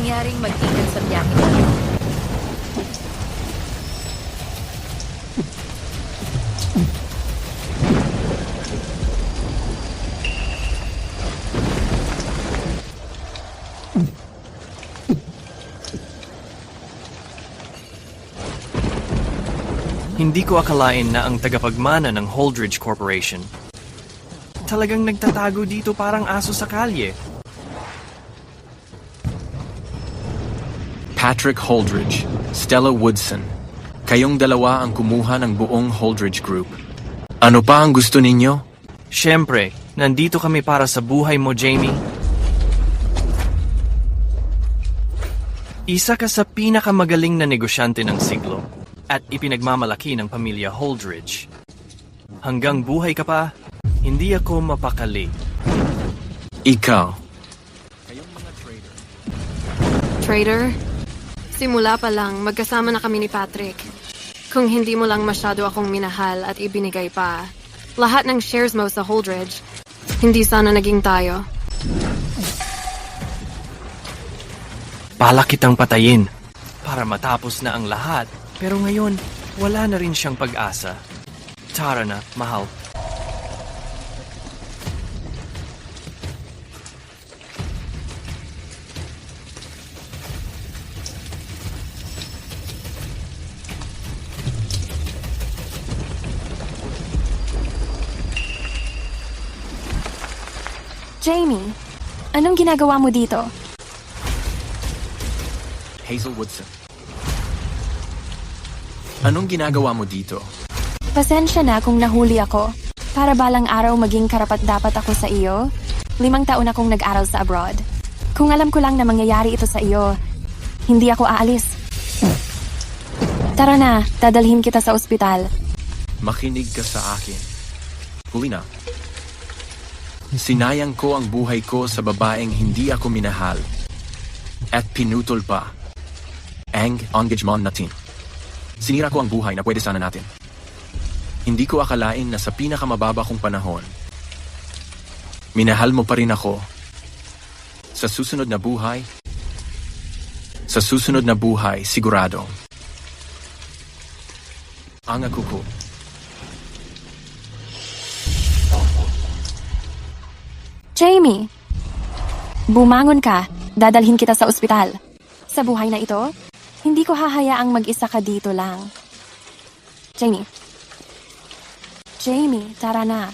mangyaring mag-ingat sa biyahe natin. Hindi ko akalain na ang tagapagmana ng Holdridge Corporation talagang nagtatago dito parang aso sa kalye. Patrick Holdridge, Stella Woodson. Kayong dalawa ang kumuha ng buong Holdridge Group. Ano pa ang gusto ninyo? Siyempre, nandito kami para sa buhay mo, Jamie. Isa ka sa pinakamagaling na negosyante ng siglo at ipinagmamalaki ng pamilya Holdridge. Hanggang buhay ka pa, hindi ako mapakali. Ikaw. Trader? Simula pa lang, magkasama na kami ni Patrick. Kung hindi mo lang masyado akong minahal at ibinigay pa, lahat ng shares mo sa Holdridge, hindi sana naging tayo. Balak kitang patayin para matapos na ang lahat. Pero ngayon, wala na rin siyang pag-asa. Tara na, mahal. Jamie, anong ginagawa mo dito? Hazel Woodson. Anong ginagawa mo dito? Pasensya na kung nahuli ako. Para balang araw maging karapat-dapat ako sa iyo. 5 taon akong nag-aral sa abroad. Kung alam ko lang na mangyayari ito sa iyo, hindi ako aalis. Tara na, dadalhin kita sa ospital. Makinig ka sa akin. Huli na. Sinayang ko ang buhay ko sa babaeng hindi ako minahal. At pinutol pa. Ang engagement natin. Sinira ko ang buhay na pwede sana natin. Hindi ko akalain na sa pinakamababa kong panahon, minahal mo pa rin ako. Sa susunod na buhay, sigurado. Ang ako ko. Jamie, bumangon ka. Dadalhin kita sa ospital. Sa buhay na ito, hindi ko hahayaang mag-isa ka dito lang. Jamie. Jamie, tara na.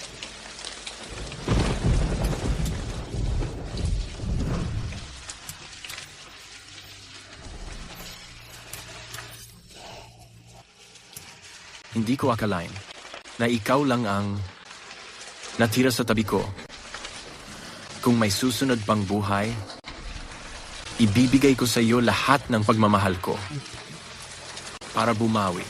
Hindi ko akalain na ikaw lang ang natira sa tabi ko. Kung may susunod pang buhay, ibibigay ko sa iyo lahat ng pagmamahal ko para bumawi.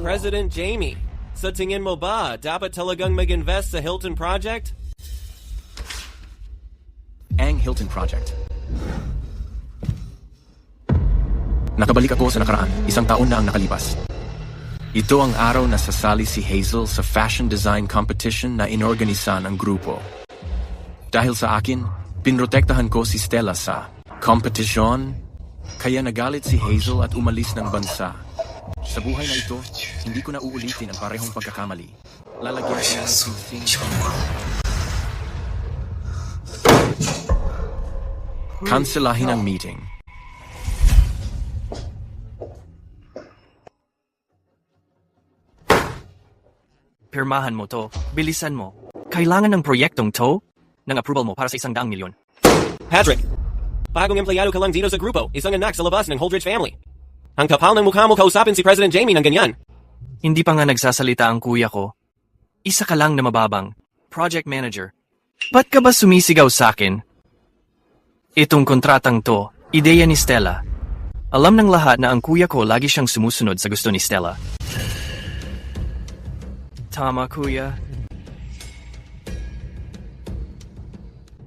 President Jamie, sa tingin mo ba dapat talagang mag-invest sa Hilton Project? Ang Hilton Project. Nakabalik ako sa nakaraan, 1 taon na ang nakalipas. Ito ang araw na sasali si Hazel sa fashion design competition na inorganisa ng grupo. Dahil sa akin, pinrotektahan ko si Stella sa competition, kaya nagalit si Hazel at umalis ng bansa. Sa buhay na ito, hindi ko na uulitin ang parehong pagkakamali. Lalagyan ko ng sing. Kanselahin ang meeting. Pirmahan mo to. Bilisan mo. Kailangan ng proyektong to ng approval mo para sa 100 milyon. Patrick, bagong empleyado ka lang dito sa grupo, isang anak sa labas ng Holdridge family. Ang kapal ng mukha mo kausapin si President Jamie ng ganyan. Hindi pa nga nagsasalita ang kuya ko. Isa ka lang na mababang. Project manager. Ba't ka ba sumisigaw sa akin? Itong kontratang to, ideya ni Stella. Alam ng lahat na ang kuya ko lagi siyang sumusunod sa gusto ni Stella. Tama, kuya.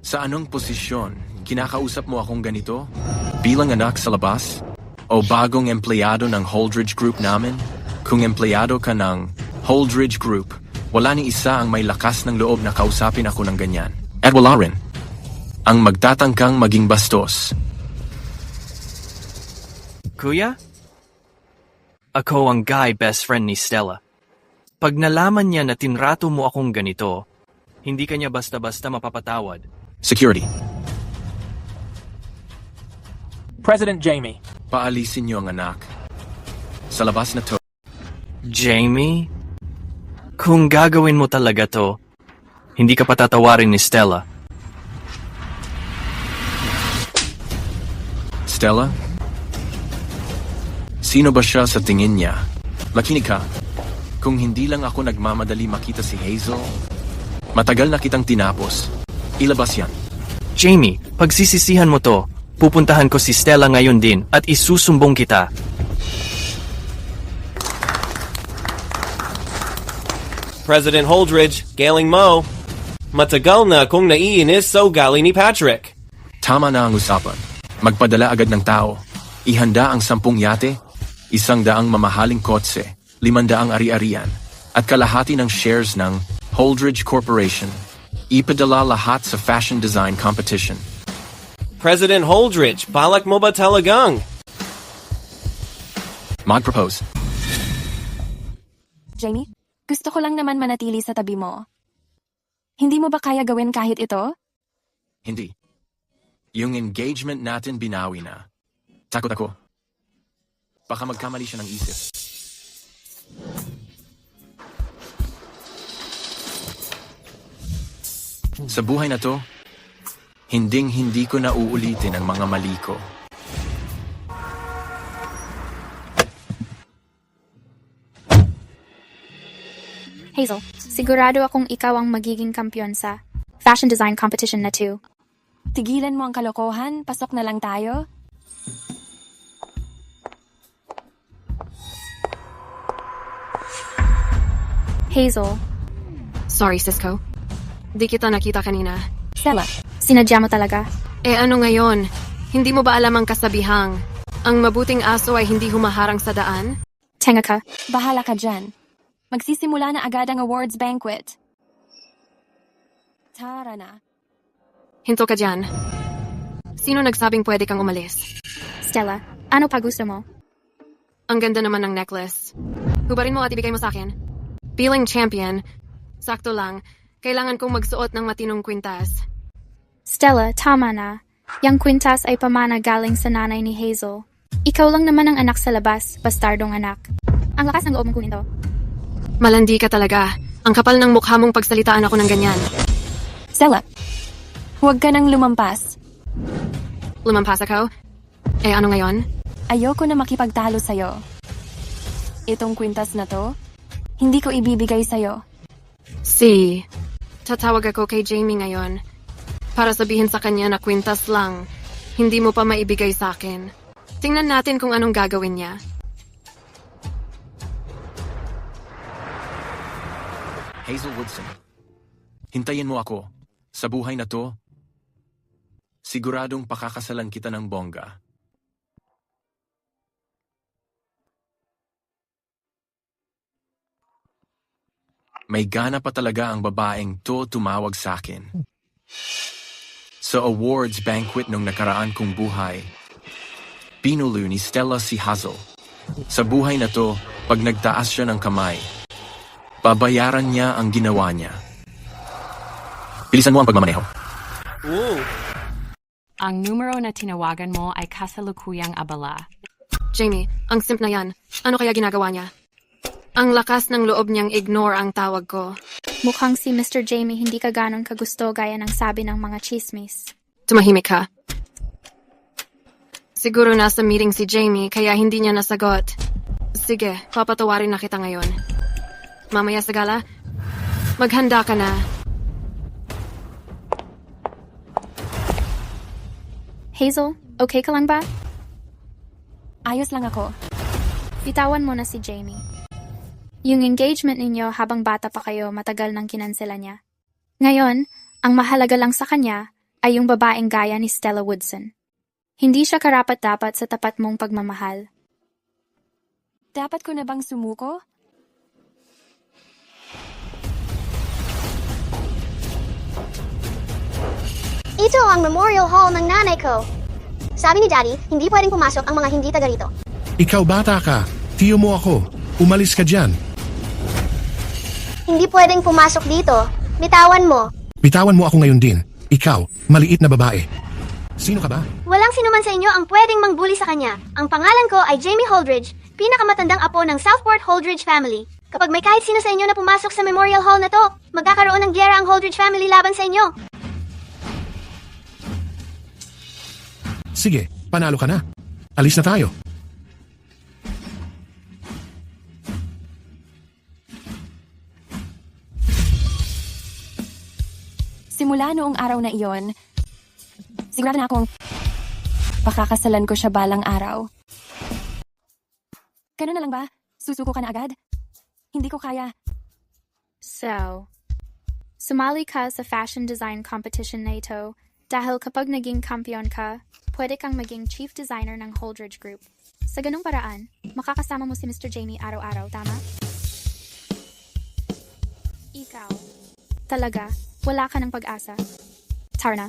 Sa anong posisyon, kinakausap mo akong ganito? Bilang anak sa labas? o bagong empleyado ng Holdridge Group namin? Kung empleyado ka ng Holdridge Group, wala ni isa ang may lakas ng loob na kausapin ako ng ganyan. At wala rin ang magtatangkang maging bastos. Kuya? Ako ang guy best friend ni Stella. Pag nalaman niya na tinrato mo akong ganito, hindi kanya basta-basta mapapatawad. Security, President Jamie. paalisin niyo ang anak. Sa labas na to. Jamie? Kung gagawin mo talaga to, hindi ka patatawarin ni Stella. Stella? Sino ba siya sa tingin niya? Makinig ka. Kung hindi lang ako nagmamadali makita si Hazel, matagal na kitang tinapos. Ilabas yan. Jamie, pagsisisihan mo to, pupuntahan ko si Stella ngayon din at isusumbong kita. President Holdridge, Galing Mo. Matagal na kung naiinis sa ugali ni Patrick. Tama na ang usapan. Magpadala agad ng tao. Ihanda ang 10 yate, 100 mamahaling kotse, 500 ari-arian, at kalahati ng shares ng Holdridge Corporation. Ipadala lahat sa fashion design competition. President Holdridge, balak mo ba talagang? Mag-propose. Jamie, gusto ko lang naman manatili sa tabi mo. Hindi mo ba kaya gawin kahit ito? Hindi. Yung engagement natin binawi na. Takot ako. Baka magkamali siya ng isip. Sa buhay na to, hindi ko na uulitin ang mga mali ko. Hazel, sigurado akong ikaw ang magiging kampiyon sa fashion design competition na 2. Tigilan mo ang kalokohan, pasok na lang tayo. Hazel, Sorry, Cisco. Di kita nakita kanina. Stella, sinadya mo talaga. Ano ngayon? Hindi mo ba alam ang kasabihang? Ang mabuting aso ay hindi humaharang sa daan? Tenga ka. bahala ka dyan. Magsisimula na agad ang awards banquet. Tara na. Hinto ka dyan. Sino nagsabing pwede kang umalis? Stella, ano pa gusto mo? Ang ganda naman ng necklace. Hubarin mo at ibigay mo sa akin. Bilang champion, sakto lang, kailangan kong magsuot ng matinong kwintas. Stella, tama na. Yang kwintas ay pamana galing sa nanay ni Hazel. Ikaw lang naman ang anak sa labas, bastardong anak. Ang lakas ng loob mong kunin to. Malandi ka talaga. Ang kapal ng mukha mong pagsalitaan ako ng ganyan. Stella, huwag ka nang lumampas. Lumampas ako? Ano ngayon? Ayoko na makipagtalo sa'yo. Itong kwintas na to, hindi ko ibibigay sa'yo. Tatawag ako kay Jamie ngayon para sabihin sa kanya na kwintas lang, hindi mo pa maibigay sa akin. Tingnan natin kung anong gagawin niya. Hazel Woodson, hintayin mo ako. Sa buhay na to, siguradong pakakasalan kita ng bongga. May gana pa talaga ang babaeng to tumawag sa akin. Sa awards banquet nung nakaraan kong buhay, pinulo ni Stella si Hazel. Sa buhay na to, pag nagtaas siya ng kamay, babayaran niya ang ginawa niya. Bilisan mo ang pagmamaneho. Ooh. Ang numero na tinawagan mo ay kasalukuyang abala. Jamie, ang simp na yan. Ano kaya ginagawa niya? Ang lakas ng loob niyang ignore ang tawag ko. Mukhang si Mr. Jamie hindi ka ganon kagusto gaya ng sabi ng mga chismis. Tumahimik ka. Siguro nasa meeting si Jamie kaya hindi niya nasagot. Sige, papatawarin na kita ngayon. Mamaya sa gala, maghanda ka na. Hazel, okay ka lang ba? Ayos lang ako. Bitawan mo na si Jamie. Yung engagement ninyo habang bata pa kayo matagal nang kinansela niya. Ngayon, ang mahalaga lang sa kanya ay yung babaeng gaya ni Stella Woodson. Hindi siya karapat-dapat sa tapat mong pagmamahal. Dapat ko na bang sumuko? Ito ang memorial hall ng nanay ko. Sabi ni Daddy, hindi pwedeng pumasok ang mga hindi taga rito. Ikaw bata ka. Tiyo mo ako. Umalis ka dyan. Hindi pwedeng pumasok dito. Bitawan mo. Bitawan mo ako ngayon din. Ikaw, maliit na babae. Sino ka ba? Walang sinuman sa inyo ang pwedeng mangbuli sa kanya. Ang pangalan ko ay Jamie Holdridge, pinakamatandang apo ng Southport Holdridge family. Kapag may kahit sino sa inyo na pumasok sa memorial hall na to, magkakaroon ng giyera ang Holdridge family laban sa inyo. Sige, panalo ka na. Alis na tayo. Simula noong araw na iyon, sigurado na akong pakakasalan ko siya balang araw. Ganun na lang ba? Susuko ka na agad? Hindi ko kaya. So, sumali ka sa fashion design competition na ito dahil kapag naging kampiyon ka, pwede kang maging chief designer ng Holdridge Group. Sa ganung paraan, makakasama mo si Mr. Jamie araw-araw, tama? Ikaw, talaga, wala ka ng pag-asa. Tara na.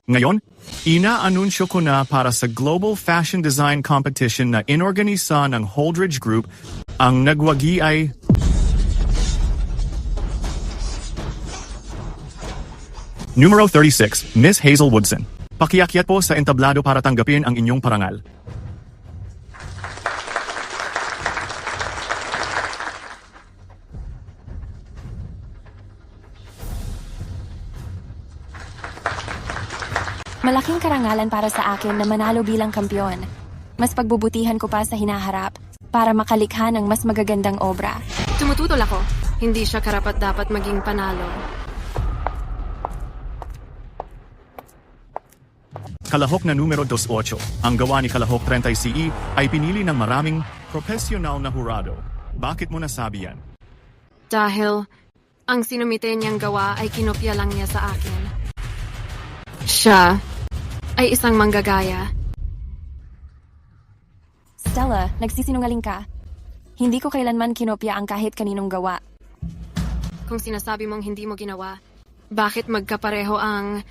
Ngayon, inaanunsyo ko na para sa Global Fashion Design Competition na inorganisa ng Holdridge Group, ang nagwagi ay Numero 36, Miss Hazel Woodson. Pakiakyat po sa entablado para tanggapin ang inyong parangal. Malaking karangalan para sa akin na manalo bilang kampyon. Mas pagbubutihan ko pa sa hinaharap para makalikha ng mas magagandang obra. Tumututol ako. Hindi siya karapat-dapat maging panalo. Kalahok na numero 28, ang gawa ni Kalahok 30 CE ay pinili ng maraming profesional na hurado. Bakit mo nasabi yan? Dahil ang sinumite niyang gawa ay kinopya lang niya sa akin. Siya ay isang manggagaya. Stella, nagsisinungaling ka. Hindi ko kailanman kinopya ang kahit kaninong gawa. Kung sinasabi mong hindi mo ginawa, bakit magkapareho ang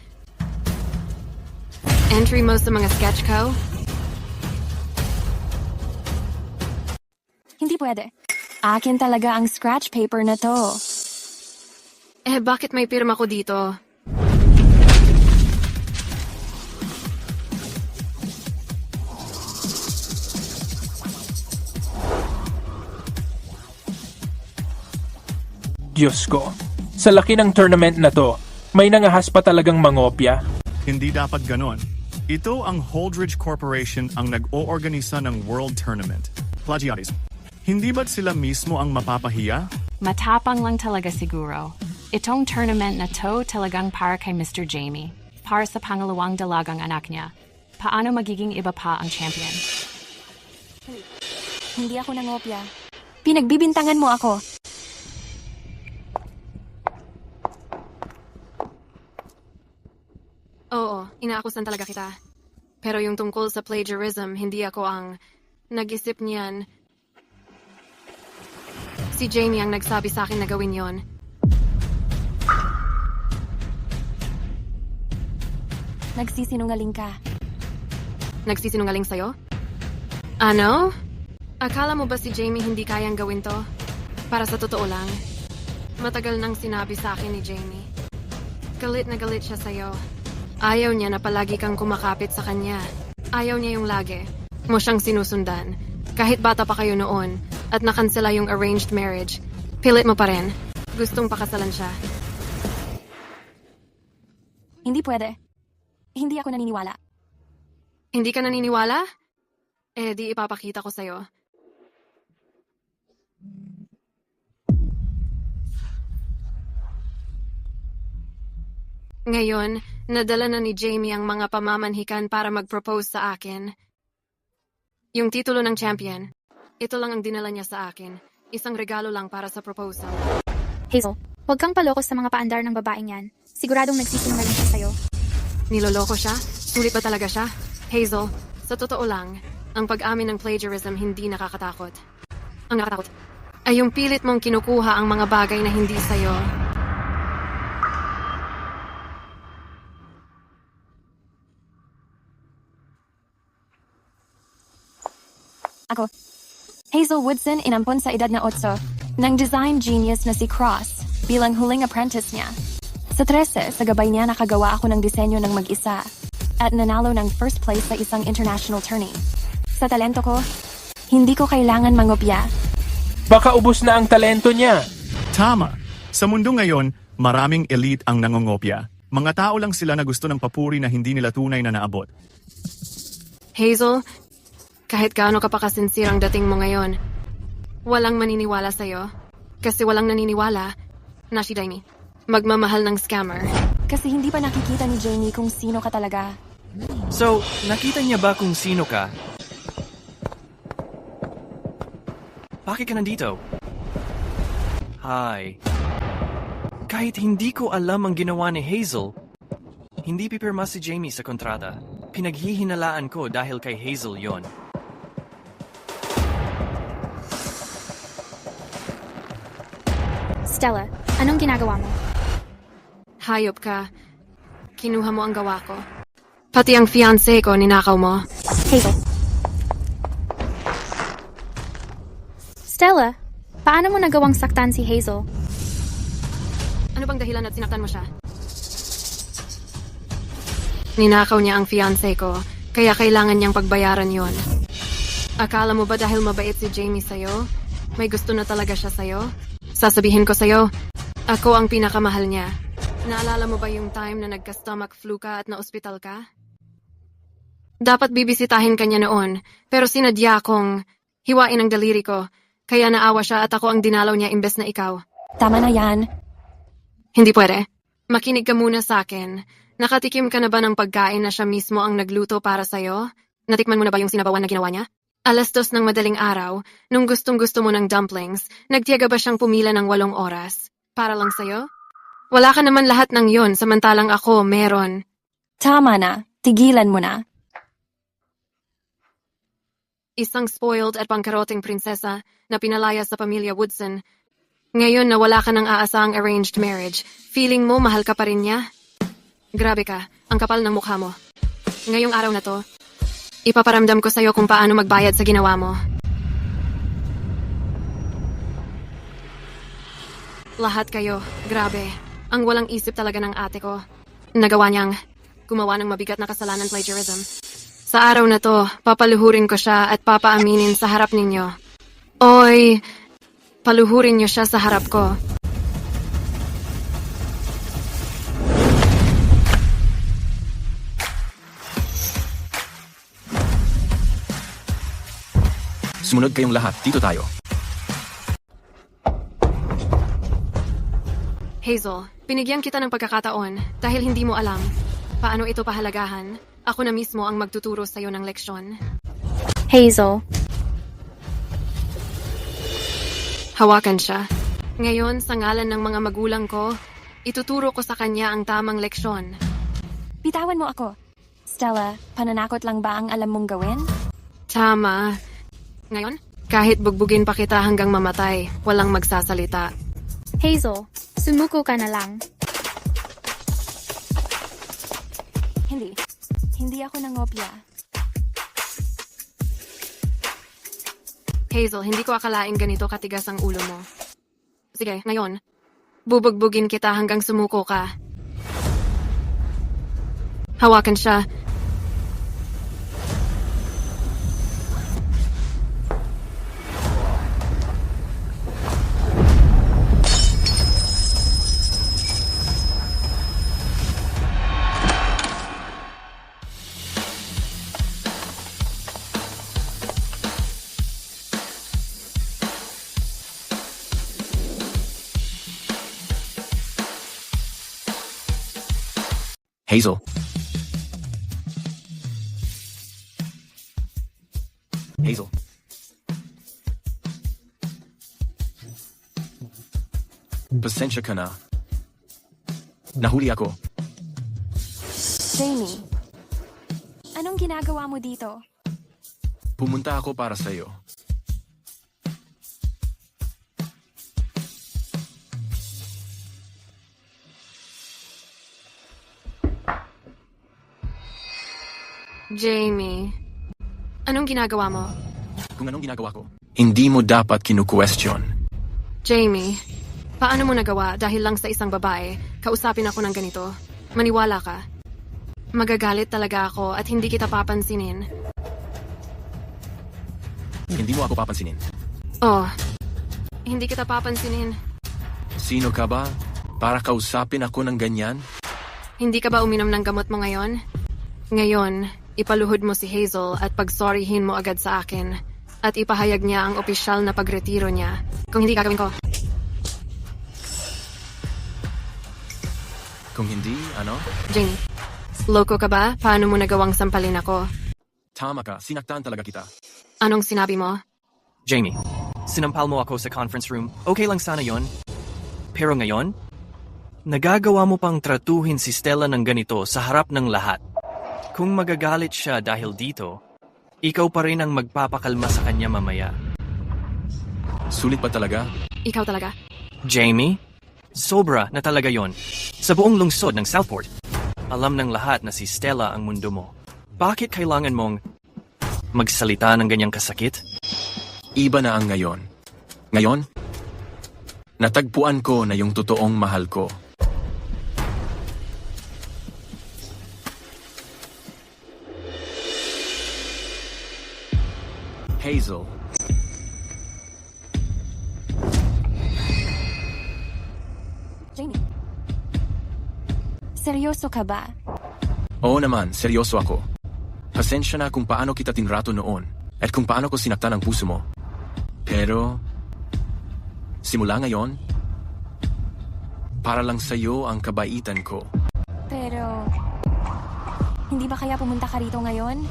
entry mo sa mga sketch ko? Hindi pwede. Akin talaga ang scratch paper na to. Bakit may pirma ko dito? Diyos ko, sa laki ng tournament na to, may nangahas pa talagang mangopya. Hindi dapat ganon. Ito ang Holdridge Corporation ang nag-oorganisa ng World Tournament. Plagiarism. Hindi ba't sila mismo ang mapapahiya? Matapang lang talaga siguro. Itong tournament na to talagang para kay Mr. Jamie. Para sa pangalawang dalagang anak niya. Paano magiging iba pa ang champion? Hindi ako nangopya. Pinagbibintangan mo ako. Oo, inaakusan talaga kita. Pero yung tungkol sa plagiarism, hindi ako ang nag-isip niyan. Si Jamie ang nagsabi sa akin na gawin yon. Nagsisinungaling ka. Nagsisinungaling sa'yo? Ano? Akala mo ba si Jamie hindi kayang gawin to? Para sa totoo lang, matagal nang sinabi sa akin ni Jamie. Galit na galit siya sa'yo. Ayaw niya na palagi kang kumakapit sa kanya. Ayaw niya yung lagi mo siyang sinusundan. Kahit bata pa kayo noon at nakansela yung arranged marriage, pilit mo pa rin. Gustong pakasalan siya. Hindi pwede. Hindi ako naniniwala. Hindi ka naniniwala? Di ipapakita ko sa'yo. Ngayon, nadala na ni Jamie ang mga pamamanhikan para mag-propose sa akin. Yung titulo ng champion, ito lang ang dinala niya sa akin. Isang regalo lang para sa proposal. Hazel, Huwag kang paloko sa mga paandar ng babaeng yan. Siguradong nagsisinungaling siya sa'yo. Niloloko siya? Sulit ba talaga siya? Hazel, sa totoo lang, ang pag-amin ng plagiarism hindi nakakatakot. Ang nakakatakot ay yung pilit mong kinukuha ang mga bagay na hindi sa'yo. Ako, Hazel Woodson inampon sa edad na 8 ng design genius na si Cross bilang huling apprentice niya. Sa 13, sa gabay niya nakagawa ako ng disenyo ng mag-isa at nanalo ng first place sa isang international tourney. Sa talento ko, hindi ko kailangan mangopya. Baka ubos na ang talento niya. Tama. Sa mundo ngayon, maraming elite ang nangongopya. Mga tao lang sila na gusto ng papuri na hindi nila tunay na naabot. Hazel, kahit gaano ka pa kasinsirang dating mo ngayon, walang maniniwala sa'yo. Kasi walang naniniwala na si Jamie magmamahal ng scammer. Kasi hindi pa nakikita ni Jamie kung sino ka talaga. So, nakita niya ba kung sino ka? Bakit ka nandito? Hi. Kahit hindi ko alam ang ginawa ni Hazel, hindi pipirma si Jamie sa kontrata. Pinaghihinalaan ko dahil kay Hazel yon. Stella, anong ginagawa mo? Hayop ka. Kinuha mo ang gawa ko. Pati ang fiancé ko, ninakaw mo. Hazel. Stella, paano mo nagawang saktan si Hazel? Ano bang dahilan at sinaktan mo siya? Ninakaw niya ang fiancé ko, kaya kailangan niyang pagbayaran yon. Akala mo ba dahil mabait si Jamie sa'yo, may gusto na talaga siya sa'yo? Sasabihin ko sa'yo, ako ang pinakamahal niya. Naalala mo ba yung time na nagka-stomach flu ka at na-ospital ka? Dapat bibisitahin ka niya noon, pero sinadya kong hiwain ang daliri ko, kaya naawa siya at ako ang dinalaw niya imbes na ikaw. Tama na yan. Hindi pwede. Makinig ka muna sa akin. Nakatikim ka na ba ng pagkain na siya mismo ang nagluto para sa'yo? Natikman mo na ba yung sinabawan na ginawa niya? 2:00 ng madaling araw, nung gustong-gusto mo ng dumplings, nagtiyaga ba siyang pumila ng 8 oras? Para lang sa'yo? Wala ka naman lahat ng yon, samantalang ako meron. Tama na. Tigilan mo na. Isang spoiled at pangkaroting prinsesa na pinalaya sa pamilya Woodson. Ngayon na wala ka ng aasahang arranged marriage, feeling mo mahal ka pa rin niya? Grabe ka, ang kapal ng mukha mo. Ngayong araw na to, ipaparamdam ko sa'yo kung paano magbayad sa ginawa mo. Lahat kayo, grabe. Ang walang isip talaga ng ate ko. Nagawa niyang gumawa ng mabigat na kasalanan plagiarism. Sa araw na to, papaluhurin ko siya at papaaminin sa harap ninyo. Oy, paluhurin niyo siya sa harap ko. Sumunod kayong lahat. Dito tayo. Hazel, binigyan kita ng pagkakataon dahil hindi mo alam paano ito pahalagahan. Ako na mismo ang magtuturo sa'yo ng leksyon. Hazel. Hawakan siya. Ngayon, sa ngalan ng mga magulang ko, ituturo ko sa kanya ang tamang leksyon. Bitawan mo ako. Stella, pananakot lang ba ang alam mong gawin? Tama. Ngayon, kahit bugbugin pa kita hanggang mamatay, walang magsasalita. Hazel, sumuko ka na lang. Hindi ako nangopya. Hazel, hindi ko akalaing ganito katigas ang ulo mo. Sige, ngayon, bubugbugin kita hanggang sumuko ka. Hawakan siya. Hazel. Hazel. Pasensya ka na. Nahuli ako. Jamie, anong ginagawa mo dito? Pumunta ako para sa'yo. Jamie, anong ginagawa mo? Kung anong ginagawa ko, hindi mo dapat kinu-question. Jamie, paano mo nagawa dahil lang sa isang babae, kausapin ako ng ganito? Maniwala ka. Magagalit talaga ako at hindi kita papansinin. Hindi mo ako papansinin. Oh, hindi kita papansinin. Sino ka ba? Para kausapin ako ng ganyan? Hindi ka ba uminom ng gamot mo ngayon? Ngayon, ipaluhod mo si Hazel at pagsorryhin mo agad sa akin. At ipahayag niya ang opisyal na pagretiro niya. Kung hindi, gagawin ko. Kung hindi, ano? Jamie, loko ka ba? Paano mo nagawang sampalin ako? Tama ka, sinaktan talaga kita. Anong sinabi mo? Jamie, sinampal mo ako sa conference room. Okay lang sana yon. Pero ngayon, nagagawa mo pang tratuhin si Stella ng ganito sa harap ng lahat. Kung magagalit siya dahil dito, ikaw pa rin ang magpapakalma sa kanya mamaya. Sulit ba talaga? Ikaw talaga? Jamie, sobra na talaga yon. Sa buong lungsod ng Southport, alam ng lahat na si Stella ang mundo mo. Bakit kailangan mong magsalita ng ganyang kasakit? Iba na ang ngayon. Ngayon, natagpuan ko na yung totoong mahal ko. Hazel. Jamie, seryoso ka ba? Oo naman, seryoso ako. Pasensya na kung paano kita tinrato noon at kung paano ko sinaktan ang puso mo. Pero, simula ngayon, para lang sa'yo ang kabaitan ko. Pero, hindi ba kaya pumunta ka rito ngayon?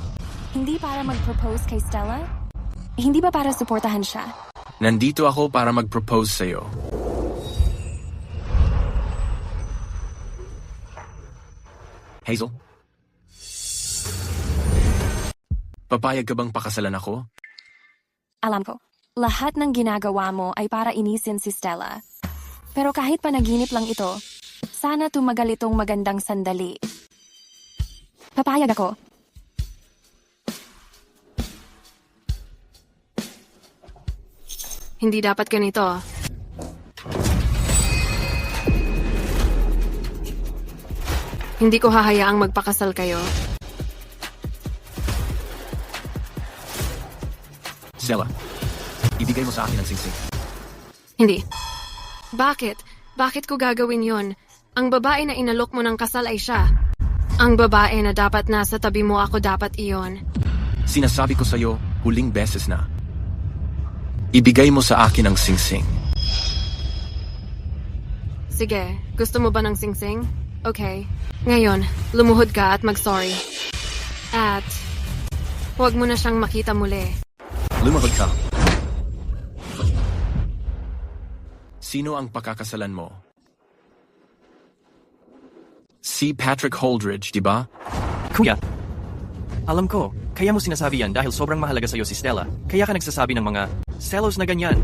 Hindi para mag-propose kay Stella? Hindi ba para suportahan siya? Nandito ako para mag-propose sa'yo. Hazel? Papayag ka bang pakasalan ako? Alam ko, lahat ng ginagawa mo ay para inisin si Stella. Pero kahit panaginip lang ito, sana tumagal itong magandang sandali. Papayag ako. Hindi dapat ganito. Hindi ko hahayaang magpakasal kayo. Stella, ibigay mo sa akin ang singsing. Hindi. Bakit? Bakit ko gagawin yon? Ang babae na inalok mo ng kasal ay siya. Ang babae na dapat nasa tabi mo ako dapat iyon. Sinasabi ko sa'yo, huling beses na. Ibigay mo sa akin ang singsing. Sige, gusto mo ba ng singsing? Okay. Ngayon, lumuhod ka at mag-sorry. At, huwag mo na siyang makita muli. Lumahod ka. Sino ang pakakasalan mo? Si Patrick Holdridge, di ba? Kuya, alam ko, kaya mo sinasabi yan dahil sobrang mahalaga sa'yo si Stella. Kaya ka nagsasabi ng mga selos na ganyan.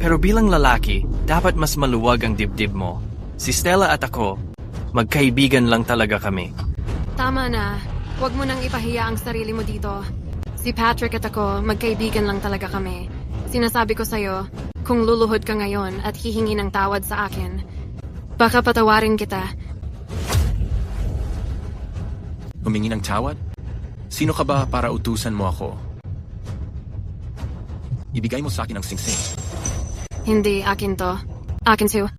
Pero bilang lalaki, dapat mas maluwag ang dibdib mo. Si Stella at ako, magkaibigan lang talaga kami. Tama na. Huwag mo nang ipahiya ang sarili mo dito. Si Patrick at ako, magkaibigan lang talaga kami. Sinasabi ko sa'yo, kung luluhod ka ngayon at hihingi ng tawad sa akin, baka patawarin kita. Humingi ng tawad? Sino ka ba para utusan mo ako? Ibigay mo sa akin ang singsing. Hindi, akin to. Akin to.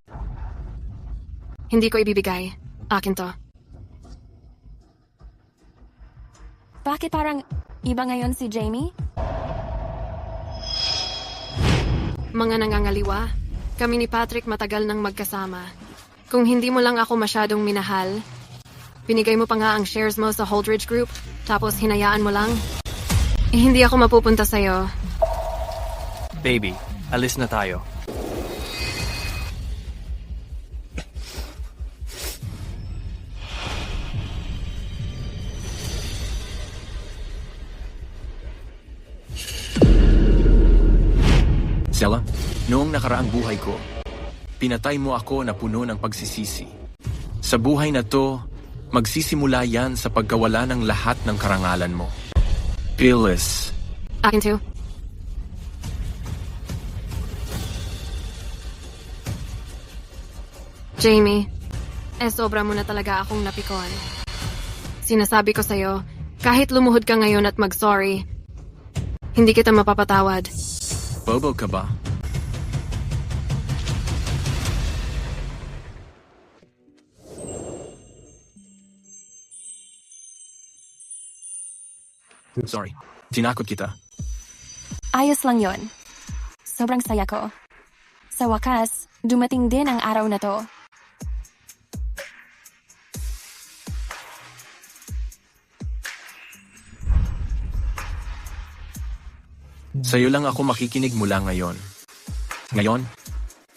Hindi ko ibibigay. Akin to. Bakit parang iba ngayon si Jamie? Mga nangangaliwa, kami ni Patrick matagal nang magkasama. Kung hindi mo lang ako masyadong minahal, binigay mo pa nga ang shares mo sa Holdridge Group, tapos hinayaan mo lang? Hindi ako mapupunta sa'yo. Baby, alis na tayo. Noong nakaraang buhay ko, pinatay mo ako na puno ng pagsisisi. Sa buhay na to, magsisimula yan sa pagkawala ng lahat ng karangalan mo. Phyllis. Akin too. Jamie, sobra mo na talaga akong napikon. Sinasabi ko sa'yo, kahit lumuhod ka ngayon at mag-sorry, hindi kita mapapatawad. Bobo ka ba? Sorry, tinakot kita. Ayos lang yon. Sobrang saya ko. Sa wakas, dumating din ang araw na to. Sa'yo lang ako makikinig mula ngayon. Ngayon,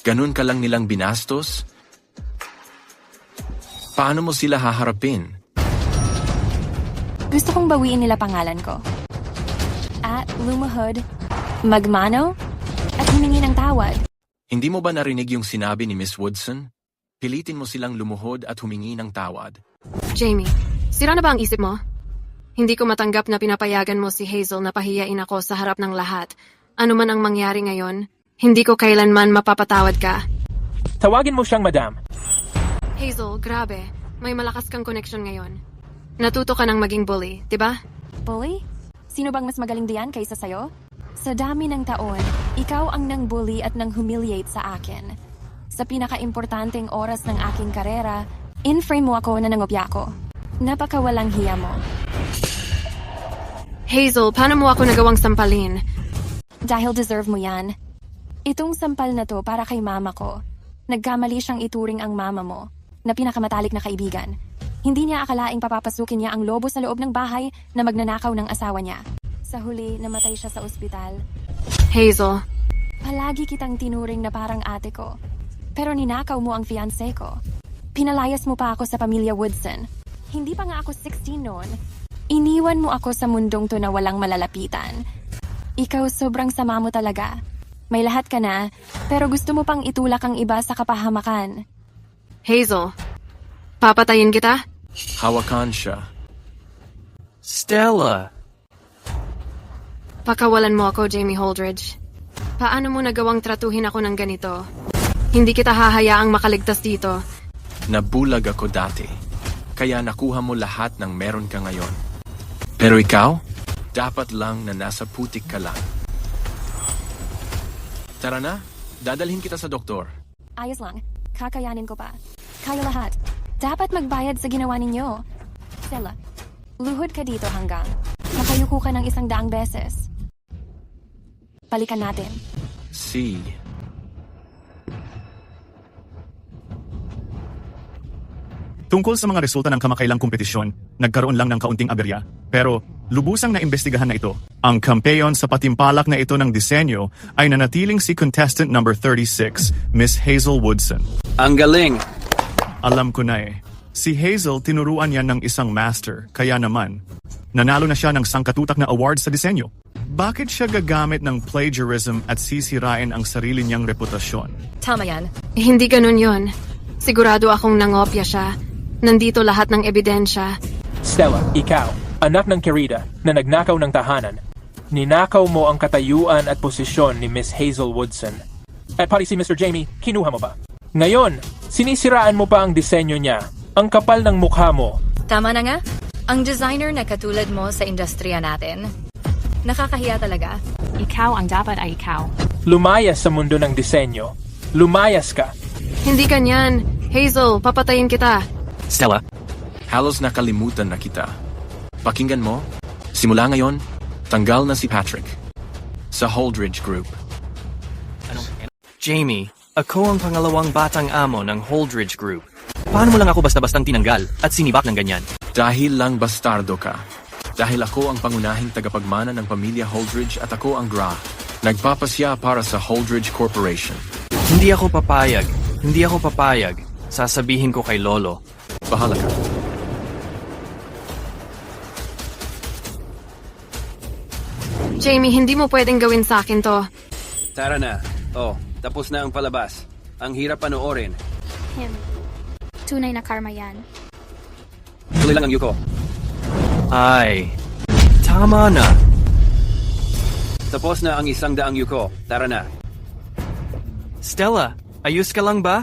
ganun ka lang nilang binastos? Paano mo sila haharapin? Gusto kong bawiin nila pangalan ko. At lumuhod, magmano, at humingi ng tawad. Hindi mo ba narinig yung sinabi ni Miss Woodson? Pilitin mo silang lumuhod at humingi ng tawad. Jamie, sira na ba ang isip mo? Hindi ko matanggap na pinapayagan mo si Hazel na pahiyain ako sa harap ng lahat. Ano man ang mangyari ngayon, hindi ko kailanman mapapatawad ka. Tawagin mo siyang madam. Hazel, grabe. May malakas kang connection ngayon. Natuto ka ng maging bully, di ba? Bully? Sino bang mas magaling diyan kaysa sayo? Sa dami ng taon, ikaw ang nang bully at nang humiliate sa akin. Sa pinaka-importanteng oras ng aking karera, in-frame mo ako na nangopya ko. Napakawalang hiya mo. Hazel, paano mo ako nagawang sampalin? Dahil deserve mo yan. Itong sampal na to para kay mama ko. Nagkamali siyang ituring ang mama mo, na pinakamatalik na kaibigan. Hindi niya akalaing papapasukin niya ang lobo sa loob ng bahay na magnanakaw ng asawa niya. Sa huli, namatay siya sa ospital. Hazel. Palagi kitang tinuring na parang ate ko. Pero ninakaw mo ang fiancé ko. Pinalayas mo pa ako sa pamilya Woodson. Hindi pa nga ako 16 noon. Iniwan mo ako sa mundong to na walang malalapitan. Ikaw sobrang sama mo talaga. May lahat ka na, pero gusto mo pang itulak ang iba sa kapahamakan. Hazel, papatayin kita? Hawakan siya. Stella! Pakawalan mo ako, Jamie Holdridge. Paano mo nagawang tratuhin ako ng ganito? Hindi kita hahayaang makaligtas dito. Nabulag ako dati, kaya nakuha mo lahat ng meron ka ngayon. Pero ikaw, dapat lang na nasa putik ka lang. Tara na, dadalhin kita sa doktor. Ayos lang, kakayanin ko pa. Kaya lahat. Dapat magbayad sa ginawa ninyo. Stella, luhod ka dito hanggang makayuko ka ng 100 beses. Balikan natin. See. Tungkol sa mga resulta ng kamakailang kompetisyon, nagkaroon lang ng kaunting aberya. Pero lubusang naimbestigahan na ito. Ang kampeon sa patimpalak na ito ng disenyo ay nanatiling si contestant number 36, Miss Hazel Woodson. Ang galing! Alam ko na eh. Si Hazel tinuruan yan ng isang master, kaya naman, nanalo na siya ng sangkatutak na award sa disenyo. Bakit siya gagamit ng plagiarism at sisirain ang sarili niyang reputasyon? Tama yan. Hindi ganun yon. Sigurado akong nangopya siya. Nandito lahat ng ebidensya. Stella, ikaw, anak ng Kerida na nagnakaw ng tahanan. Ninakaw mo ang katayuan at posisyon ni Miss Hazel Woodson. At pati si Mr. Jamie, kinuha mo ba? Ngayon, sinisiraan mo pa ang disenyo niya. Ang kapal ng mukha mo. Tama na nga. Ang designer na katulad mo sa industriya natin. Nakakahiya talaga. Ikaw ang dapat ay ikaw. Lumayas sa mundo ng disenyo. Lumayas ka. Hindi kanyan. Hazel, papatayin kita. Stella? Halos nakalimutan na kita. Pakinggan mo, simula ngayon, tanggal na si Patrick. Sa Holdridge Group. Jamie, ako ang pangalawang batang amo ng Holdridge Group. Paano mo lang ako basta-bastang tinanggal at sinibak ng ganyan? Dahil lang bastardo ka. Dahil ako ang pangunahing tagapagmana ng pamilya Holdridge at ako ang Gra. Nagpapasya para sa Holdridge Corporation. Hindi ako papayag. Hindi ako papayag. Sasabihin ko kay Lolo. Bahala ka. Jamie, hindi mo pwedeng gawin sa akin to. Tara na. Oh, Tapos na ang palabas. Ang hirap panoorin. Tunay na karma yan. Tuloy lang ang Yuko. Ay, tama na. Tapos na ang 100 Yuko. Tara na. Stella, ayos ka lang ba?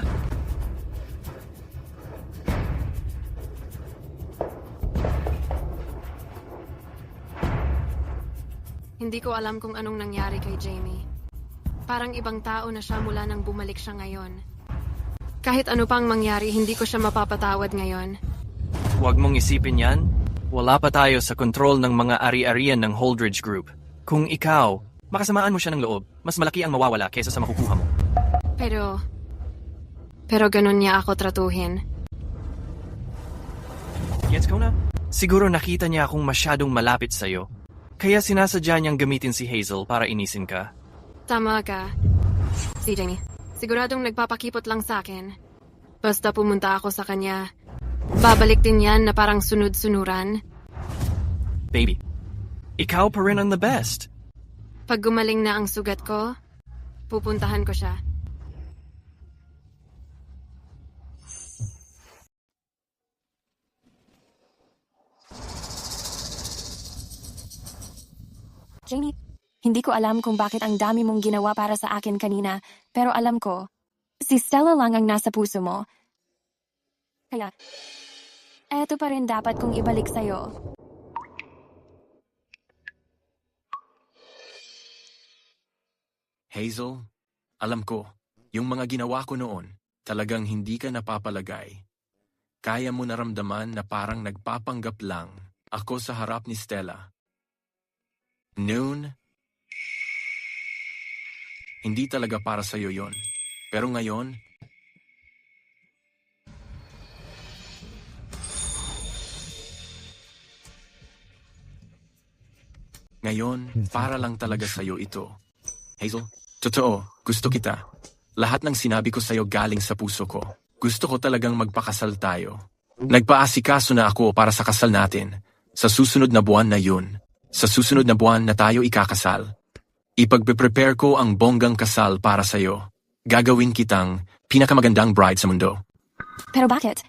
Hindi ko alam kung anong nangyari kay Jamie. Parang ibang tao na siya mula nang bumalik siya ngayon. Kahit ano pang mangyari, hindi ko siya mapapatawad ngayon. Huwag mong isipin yan. Wala pa tayo sa kontrol ng mga ari-arian ng Holdridge Group. Kung ikaw, makasamaan mo siya ng loob, mas malaki ang mawawala kaysa sa makukuha mo. Pero ganun niya ako tratuhin. Gets ko na? Siguro nakita niya akong masyadong malapit sa'yo. Kaya sinasadya niyang gamitin si Hazel para inisin ka. Tama ka. Si Jamie, siguradong nagpapakipot lang sa akin. Basta pumunta ako sa kanya, babalik din yan na parang sunod-sunuran. Baby, ikaw pa rin ang the best. Pag gumaling na ang sugat ko, pupuntahan ko siya. Jamie, hindi ko alam kung bakit ang dami mong ginawa para sa akin kanina, pero alam ko, si Stella lang ang nasa puso mo. Kaya, eto pa rin dapat kong ibalik sa'yo. Hazel, alam ko, yung mga ginawa ko noon, talagang hindi ka napapalagay. Kaya mo naramdaman na parang nagpapanggap lang ako sa harap ni Stella. Noon, hindi talaga para sa'yo yon. Pero ngayon, para lang talaga sa'yo ito. Hazel, totoo, gusto kita. Lahat ng sinabi ko sa'yo galing sa puso ko. Gusto ko talagang magpakasal tayo. Nagpaasikaso na ako para sa kasal natin. Sa susunod na buwan na yun. Sa susunod na buwan na tayo ikakasal. Ipagpe-prepare ko ang bonggang kasal para sa'yo. Gagawin kitang pinakamagandang bride sa mundo. Pero bakit?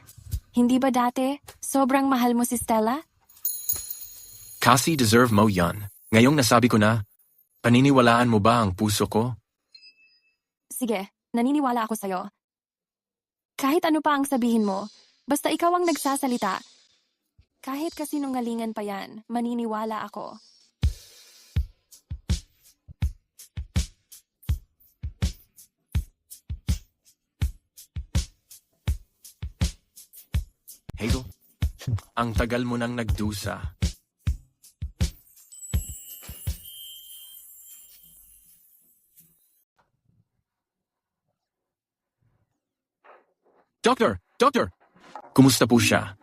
Hindi ba dati sobrang mahal mo si Stella? Kasi deserve mo yan. Ngayong nasabi ko na, paniniwalaan mo ba ang puso ko? Sige, naniniwala ako sa'yo. Kahit ano pa ang sabihin mo, basta ikaw ang nagsasalita. Kahit kasinungalingan pa yan, maniniwala ako. Hazel, ang tagal mo nang nagdusa. Doctor! Kumusta po siya?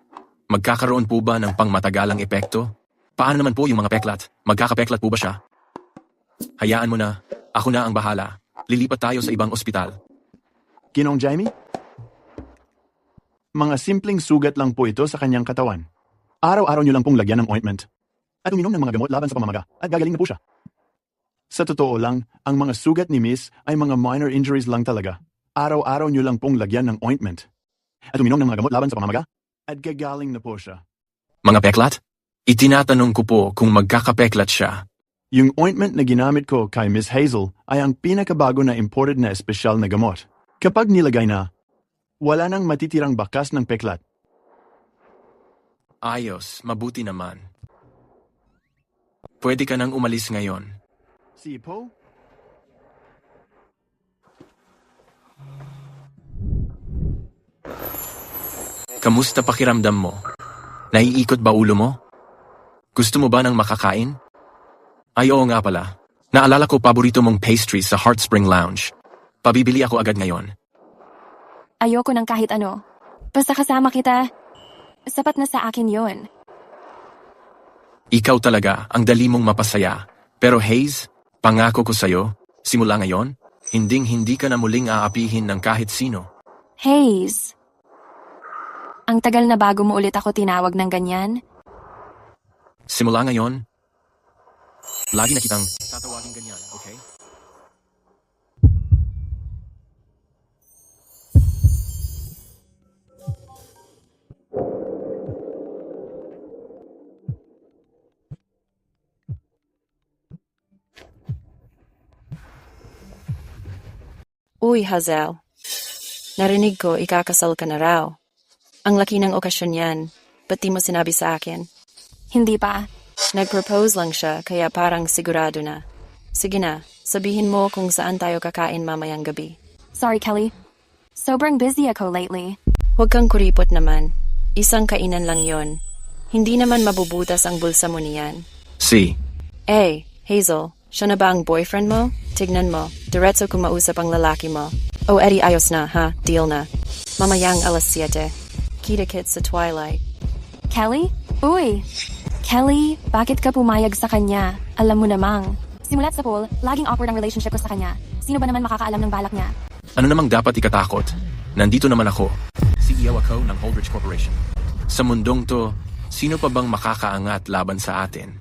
Magkakaroon po ba ng pangmatagalang epekto? Paano naman po yung mga peklat? Magkakapeklat po ba siya? Hayaan mo na. Ako na ang bahala. Lilipat tayo sa ibang ospital. Ginoong Jamie? Mga simpleng sugat lang po ito sa kanyang katawan. Araw-araw niyo lang pong lagyan ng ointment. At uminom ng mga gamot laban sa pamamaga. At gagaling na po siya. Sa totoo lang, ang mga sugat ni Miss ay mga minor injuries lang talaga. Araw-araw niyo lang pong lagyan ng ointment. At uminom ng mga gamot laban sa pamamaga. At gagaling na po siya. Mga peklat? Itinatanong ko po kung magkakapeklat siya. Yung ointment na ginamit ko kay Miss Hazel ay ang pinakabago na imported na espesyal na gamot. Kapag nilagay na, wala nang matitirang bakas ng peklat. Ayos, mabuti naman. Pwede ka nang umalis ngayon. Si Po? Kamusta pakiramdam mo? Naiikot ba ulo mo? Gusto mo ba ng makakain? Ay oo nga pala. Naalala ko paborito mong pastry sa Heart Spring Lounge. Pabibili ako agad ngayon. Ayoko ng kahit ano. Basta kasama kita, sapat na sa akin yon. Ikaw talaga ang dali mong mapasaya. Pero Hayes, pangako ko sa'yo, simula ngayon, hindi ka na muling aapihin ng kahit sino. Hayes, ang tagal na bago mo ulit ako tinawag ng ganyan. Simula ngayon, lagi na kitang tatawagin ganyan, okay? Uy, Hazel. Narinig ko ikakasal ka na raw. Ang laki ng okasyon yan. Ba't di mo sinabi sa akin? Hindi pa. Nag-propose lang siya, kaya parang sigurado na. Sige na, sabihin mo kung saan tayo kakain mamayang gabi. Sorry, Kelly. Sobrang busy ako lately. Huwag kang kuripot naman. Isang kainan lang yon. Hindi naman mabubutas ang bulsa mo niyan. Si. Hazel, siya na ba ang boyfriend mo? Tignan mo, diretso kumausap ang lalaki mo. Oh, Eddie, ayos na, ha? Deal na. Mamayang alas 7. Kita-kits sa Twilight. Kelly? Uy! Kelly, bakit ka pumayag sa kanya? Alam mo namang. Simulat sa pool, laging awkward ang relationship ko sa kanya. Sino ba naman makakaalam ng balak niya? Ano namang dapat ikatakot? Nandito naman ako. CEO ako ng Holdridge Corporation. Sa mundong to, sino pa bang makakaangat laban sa atin?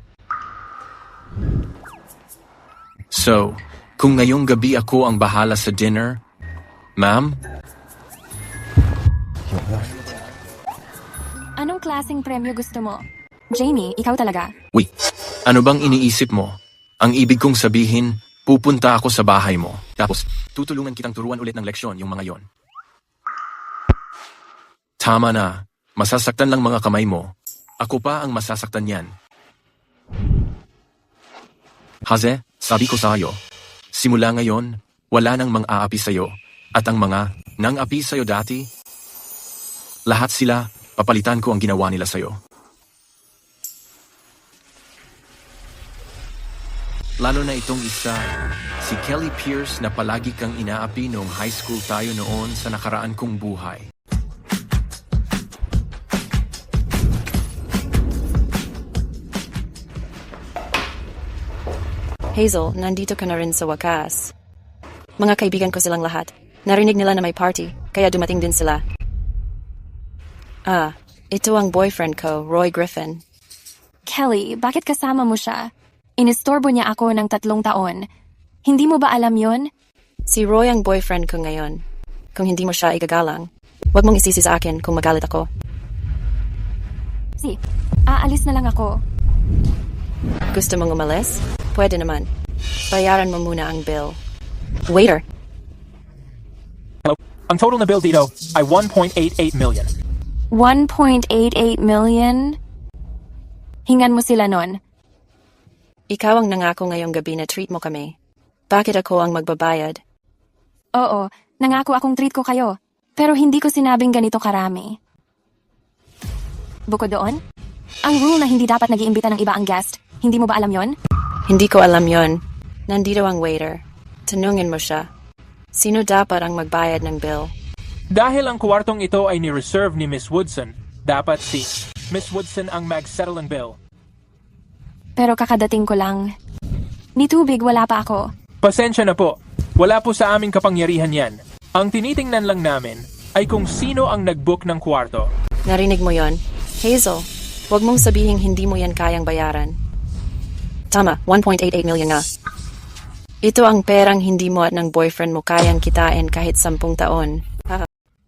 So, kung ngayong gabi ako ang bahala sa dinner, ma'am? Anong klaseng premyo gusto mo? Jamie, ikaw talaga. Wait, ano bang iniisip mo? Ang ibig kong sabihin, pupunta ako sa bahay mo. Tapos, tutulungan kitang turuan ulit ng leksyon yung mga yon. Tama na. Masasaktan lang mga kamay mo. Ako pa ang masasaktan yan. Haze, sabi ko sa'yo, simula ngayon, wala nang mang-aapi sa'yo. At ang mga nang-api sa'yo dati, lahat sila, papalitan ko ang ginawa nila sa'yo. Lalo na itong isa, si Kelly Pierce na palagi kang inaapi noong high school tayo noon sa nakaraan kong buhay. Hazel, nandito ka na rin sa wakas. Mga kaibigan ko silang lahat. Narinig nila na may party, kaya dumating din sila. Ito ang boyfriend ko, Roy Griffin. Kelly, bakit kasama mo siya? Inistorbo niya ako ng 3 taon. Hindi mo ba alam yon? Si Roy ang boyfriend ko ngayon. Kung hindi mo siya igagalang, huwag mong isisi sa akin kung magalit ako. Aalis na lang ako. Gusto mong umalis? Pwede naman. Bayaran mo muna ang bill. Waiter! Hello? Ang total na bill dito ay 1.88 million. 1.88 million? Hingan mo sila nun. Ikaw ang nangako ngayong gabi na treat mo kami. Bakit ako ang magbabayad? Oo, nangako akong treat ko kayo. Pero hindi ko sinabing ganito karami. Bukod doon, ang rule na hindi dapat nag-iimbita ng iba ang guest, hindi mo ba alam yon? Hindi ko alam yon. Nandito ang waiter. Tanungin mo siya. Sino dapat ang magbayad ng bill? Dahil ang kwartong ito ay ni-reserve ni Miss Woodson, dapat si Miss Woodson ang mag-settle ng bill. Pero kakadating ko lang. Ni tubig wala pa ako. Pasensya na po. Wala po sa aming kapangyarihan yan. Ang tinitingnan lang namin ay kung sino ang nag-book ng kwarto. Narinig mo yon? Hazel, huwag mong sabihin hindi mo yan kayang bayaran. Tama, 1.88 million nga. Ito ang perang hindi mo at ng boyfriend mo kayang kitain kahit 10 taon.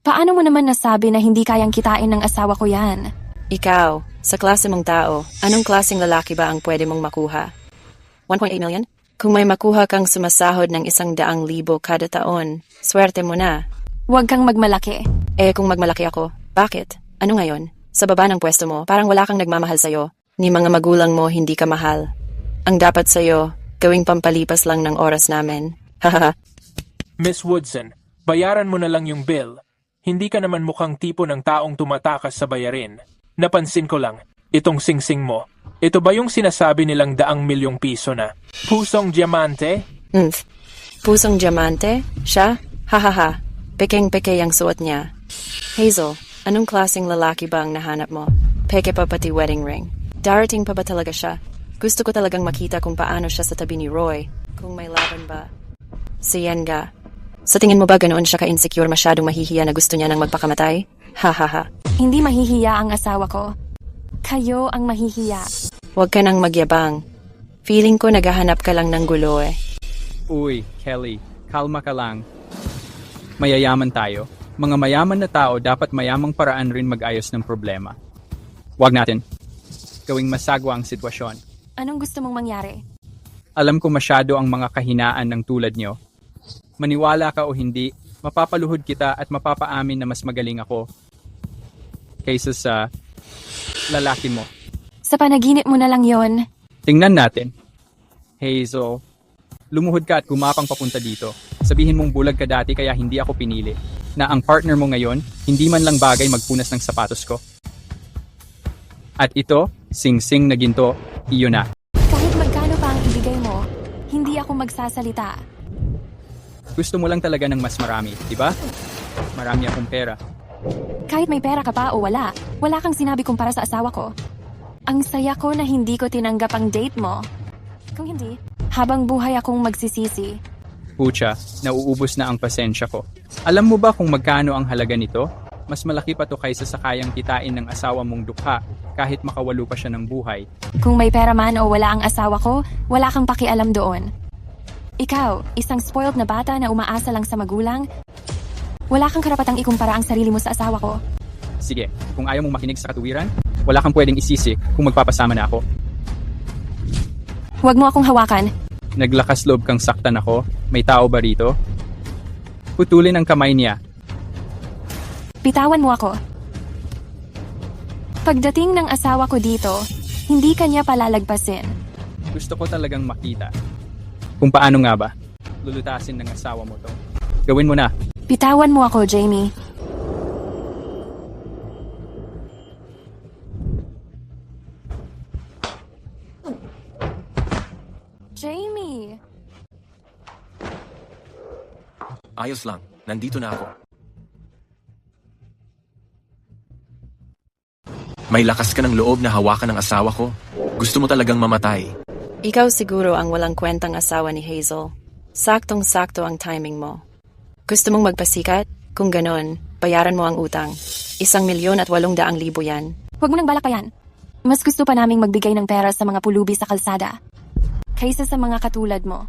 Paano mo naman nasabi na hindi kayang kitain ng asawa ko yan? Ikaw, sa klase mong tao, anong klaseng lalaki ba ang pwede mong makuha? 1.8 million? Kung may makuha kang sumasahod ng 100,000 kada taon, swerte mo na. Huwag kang magmalaki. Kung magmalaki ako, bakit? Ano ngayon? Sa baba ng pwesto mo, parang wala kang nagmamahal sa'yo. Ni mga magulang mo hindi ka mahal. Ang dapat sa'yo, gawing pampalipas lang ng oras namin. Hahaha. Miss Woodson, bayaran mo na lang yung bill. Hindi ka naman mukhang tipo ng taong tumatakas sa bayarin. Napansin ko lang, itong singsing mo. Ito ba yung sinasabi nilang 100,000,000 piso na? Pusong diamante? Pusong diamante? Siya? Hahaha. Pekeng-peke ang suot niya. Hazel, anong klaseng lalaki ba ang nahanap mo? Peke pa pati wedding ring. Darating pa ba talaga siya? Gusto ko talagang makita kung paano siya sa tabi ni Roy. Kung may laban ba. Si Yenga. Sa tingin mo ba ganoon siya ka-insecure masyadong mahihiya na gusto niya nang magpakamatay? Hahaha. Hindi mahihiya ang asawa ko. Kayo ang mahihiya. Huwag ka nang magyabang. Feeling ko naghahanap ka lang ng gulo eh. Uy, Kelly, kalma ka lang. Mayayaman tayo. Mga mayaman na tao dapat mayamang paraan rin mag-ayos ng problema. Huwag natin gawing masagwa ang sitwasyon. Anong gusto mong mangyari? Alam ko masyado ang mga kahinaan ng tulad nyo. Maniwala ka o hindi, mapapaluhod kita at mapapaamin na mas magaling ako kaysa sa lalaki mo. Sa panaginip mo na lang yon. Tingnan natin. Hazel, lumuhod ka at gumapang papunta dito. Sabihin mong bulag ka dati kaya hindi ako pinili. Na ang partner mo ngayon, hindi man lang bagay magpunas ng sapatos ko. At ito, sing-sing na ginto, iyon na. Kahit magkano pa ang ibigay mo, hindi ako magsasalita. Gusto mo lang talaga ng mas marami, di ba? Marami akong pera. Kahit may pera ka pa o wala, wala kang sinabi kumpara sa asawa ko. Ang saya ko na hindi ko tinanggap ang date mo. Kung hindi, habang buhay akong magsisisi. Pucha, nauubos na ang pasensya ko. Alam mo ba kung magkano ang halaga nito? Mas malaki pa to kaysa sa kayang kitain ng asawa mong dukha kahit makawalo pa siya ng buhay. Kung may pera man o wala ang asawa ko, wala kang pakialam doon. Ikaw, isang spoiled na bata na umaasa lang sa magulang, wala kang karapatang ikumpara ang sarili mo sa asawa ko. Sige, kung ayaw mong makinig sa katuwiran, wala kang pwedeng isisi kung magpapasama na ako. Huwag mo akong hawakan. Naglakas loob kang saktan ako? May tao ba rito? Putulin ang kamay niya. Bitawan mo ako. Pagdating ng asawa ko dito, hindi kanya palalagpasin. Gusto ko talagang makita. Kung paano nga ba? Lulutasin ng asawa mo to. Gawin mo na. Bitawan mo ako, Jamie. Jamie! Ayos lang, nandito na ako. May lakas ka ng loob na hawakan ng asawa ko. Gusto mo talagang mamatay. Ikaw siguro ang walang kwentang asawa ni Hazel. Saktong-sakto ang timing mo. Gusto mong magpasikat? Kung ganon, bayaran mo ang utang. 1,800,000 yan. Huwag mo nang balakayan. Mas gusto pa naming magbigay ng pera sa mga pulubi sa kalsada kaysa sa mga katulad mo.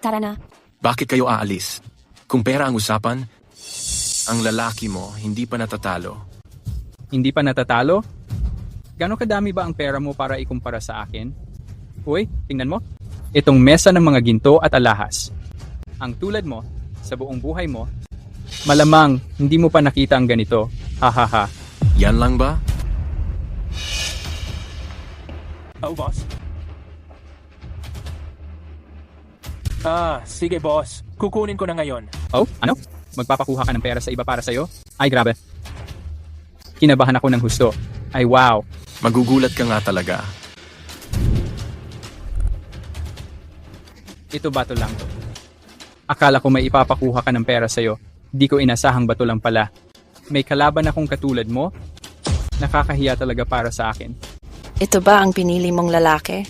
Tara na. Bakit kayo aalis? Kung pera ang usapan, ang lalaki mo hindi pa natatalo. Hindi pa natatalo? Gano'ng kadami ba ang pera mo para ikumpara sa akin? Uy, tingnan mo. Itong mesa ng mga ginto at alahas. Ang tulad mo, sa buong buhay mo, malamang hindi mo pa nakita ang ganito. Hahaha. Yan lang ba? Oh, boss. Sige boss. Kukunin ko na ngayon. Oh, ano? Magpapakuha ka ng pera sa iba para sa'yo? Ay, grabe. Kinabahan ako ng husto. Ay, wow. Magugulat ka nga talaga. Ito bato lang to. Akala ko may ipapakuha ka ng pera sa'yo. Di ko inasahang bato lang pala. May kalaban akong katulad mo? Nakakahiya talaga para sa akin. Ito ba ang pinili mong lalaki?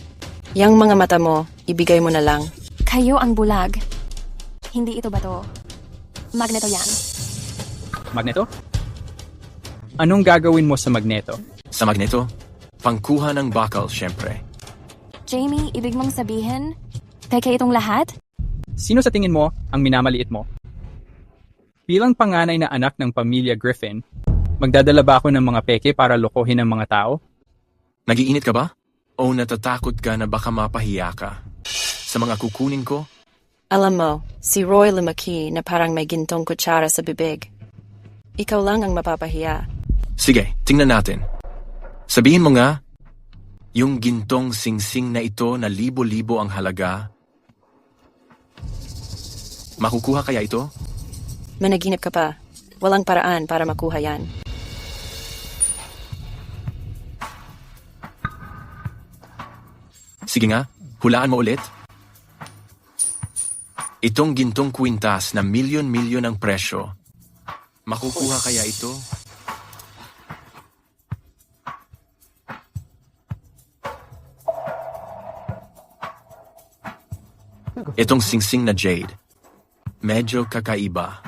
Yang mga mata mo, ibigay mo na lang. Kayo ang bulag. Hindi ito bato. Magneto yan. Magneto? Anong gagawin mo sa magneto? Sa magneto? Pangkuha ng bakal, syempre. Jamie, ibig mong sabihin, peke itong lahat? Sino sa tingin mo ang minamaliit mo? Bilang panganay na anak ng pamilya Griffin, magdadala ba ako ng mga peke para lokohin ang mga tao? Nagiinit ka ba? O natatakot ka na baka mapahiya ka? Sa mga kukunin ko? Alam mo, si Roy lumaki na parang may gintong kutsara sa bibig. Ikaw lang ang mapapahiya. Sige, tingnan natin. Sabihin mo nga, yung gintong singsing na ito na libo-libo ang halaga, makukuha kaya ito? Managinip ka pa. Walang paraan para makuha yan. Sige nga, hulaan mo ulit. Itong gintong kwintas na milyon-milyon ang presyo, makukuha kaya ito? Itong singsing na jade, medyo kakaiba.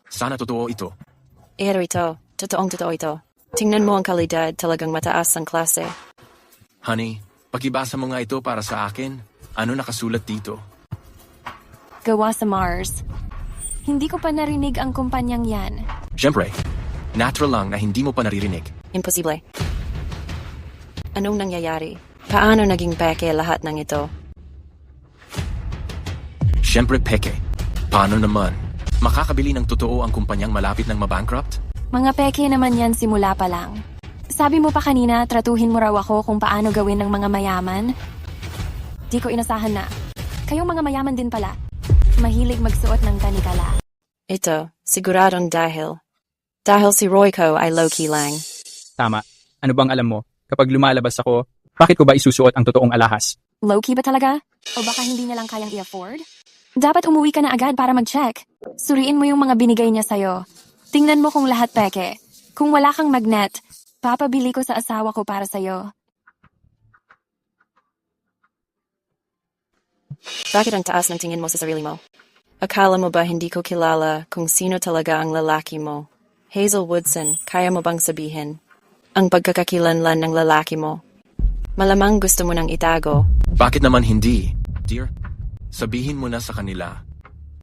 Sana totoo ito. Ito. Totoong-totoo ito. Tingnan mo ang kalidad, talagang mataas ang klase. Honey, pakibasa mo nga ito para sa akin. Ano nakasulat dito? Gawa sa Mars. Hindi ko pa narinig ang kumpanyang yan. Siyempre, natural lang na hindi mo pa naririnig. Imposible. Anong nangyayari? Paano naging peke lahat ng ito? Siyempre peke. Paano naman? Makakabili ng totoo ang kumpanyang malapit ng mabankrupt? Mga peke naman yan simula pa lang. Sabi mo pa kanina, tratuhin mo raw ako kung paano gawin ng mga mayaman. Di ko inasahan na. Kayong mga mayaman din pala. Mahilig magsuot ng tanikala. Ito, siguradong dahil. Dahil si Royco ay low-key lang. Tama. Ano bang alam mo? Kapag lumalabas ako, bakit ko ba isusuot ang totoong alahas? Low-key ba talaga? O baka hindi niya lang kayang i-afford? Dapat umuwi ka na agad para mag-check. Suriin mo yung mga binigay niya sa'yo. Tingnan mo kung lahat peke. Kung wala kang magnet, papabili ko sa asawa ko para sa'yo. Bakit ang taas ng tingin mo sa sarili mo? Akala mo ba hindi ko kilala kung sino talaga ang lalaki mo? Hazel Woodson, kaya mo bang sabihin ang pagkakakilanlan ng lalaki mo? Malamang gusto mo nang itago. Bakit naman hindi, dear? Sabihin mo na sa kanila.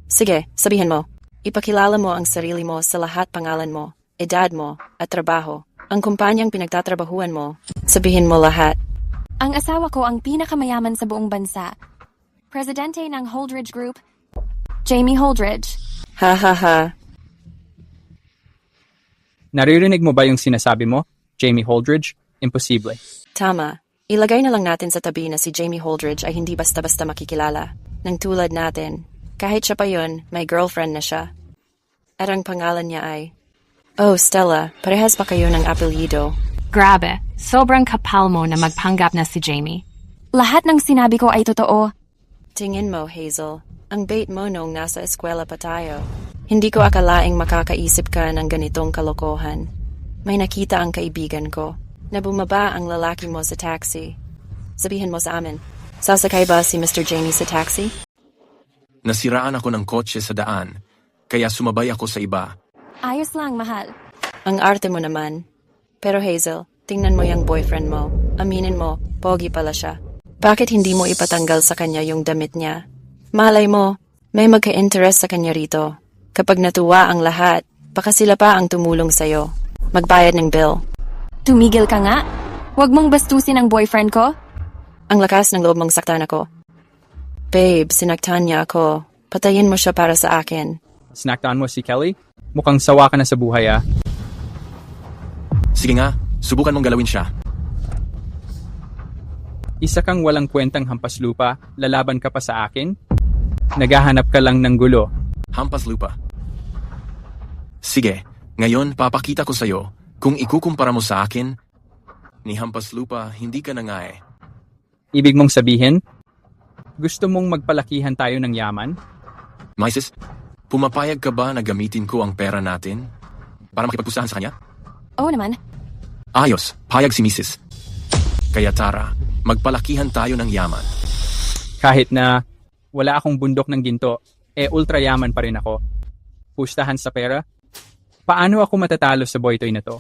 Sige, sabihin mo. Ipakilala mo ang sarili mo sa lahat pangalan mo, edad mo, at trabaho. Ang kumpanyang pinagtatrabahuan mo, sabihin mo lahat. Ang asawa ko ang pinakamayaman sa buong bansa. Presidente ng Holdridge Group, Jamie Holdridge. Ha ha ha. Naririnig mo ba yung sinasabi mo, Jamie Holdridge? Imposible. Tama. Ilagay na lang natin sa tabi na si Jamie Holdridge ay hindi basta-basta makikilala. Nang tulad natin, kahit siya pa yun, may girlfriend na siya. At ang pangalan niya ay... Oh, Stella, parehas pa kayo ng apelyido. Grabe, sobrang kapal mo na magpanggap na si Jamie. Lahat ng sinabi ko ay totoo. Tingin mo, Hazel, ang bait mo nung nasa eskwela pa tayo. Hindi ko akalaing makakaisip ka ng ganitong kalokohan. May nakita ang kaibigan ko na bumaba ang lalaki mo sa taxi. Sabihin mo sa amin, sasakay ba si Mr. Jamie sa taxi? Nasiraan ako ng kotse sa daan, kaya sumabay ako sa iba. Ayos lang, mahal. Ang arte mo naman. Pero Hazel, tingnan mo yung boyfriend mo. Aminin mo, pogi pala siya. Bakit hindi mo ipatanggal sa kanya yung damit niya? Malay mo, may magka-interest sa kanya rito. Kapag natuwa ang lahat, baka sila pa ang tumulong sa'yo. Magbayad ng bill. Tumigil ka nga. Huwag mong bastusin ang boyfriend ko. Ang lakas ng loob mong saktan ako. Babe, sinaktan niya ako. Patayin mo siya para sa akin. Sinaktan mo si Kelly? Mukhang sawa ka na sa buhay, ah. Sige nga, subukan mong galawin siya. Isa kang walang kwentang hampas lupa, lalaban ka pa sa akin? Naghahanap ka lang ng gulo. Hampas lupa. Sige, ngayon papakita ko sa'yo kung ikukumpara mo sa akin, ni hampas lupa hindi ka na nga eh. Ibig mong sabihin, gusto mong magpalakihan tayo ng yaman? Mrs., pumapayag ka ba na gamitin ko ang pera natin para makipagpusahan sa kanya? Oo naman. Ayos, payag si Mrs. Kaya tara, magpalakihan tayo ng yaman. Kahit na wala akong bundok ng ginto, ultra yaman pa rin ako. Pustahan sa pera? Paano ako matatalo sa boytoy na to?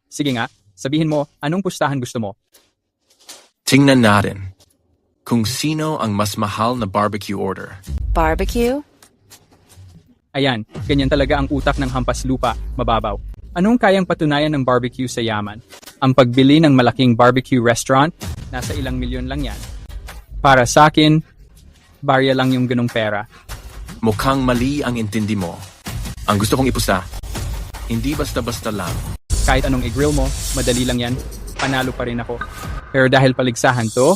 Sige nga, sabihin mo, anong pustahan gusto mo? Tingnan natin kung sino ang mas mahal na barbecue order. Barbecue? Ayan, ganyan talaga ang utak ng hampas lupa, mababaw. Anong kayang patunayan ng barbecue sa yaman? Ang pagbili ng malaking barbecue restaurant, nasa ilang milyon lang yan. Para sa akin, barya lang yung ganong pera. Mukhang mali ang intindi mo. Ang gusto kong ipusta, hindi basta-basta lang. Kahit anong i-grill mo, madali lang yan. Panalo pa rin ako. Pero dahil paligsahan to,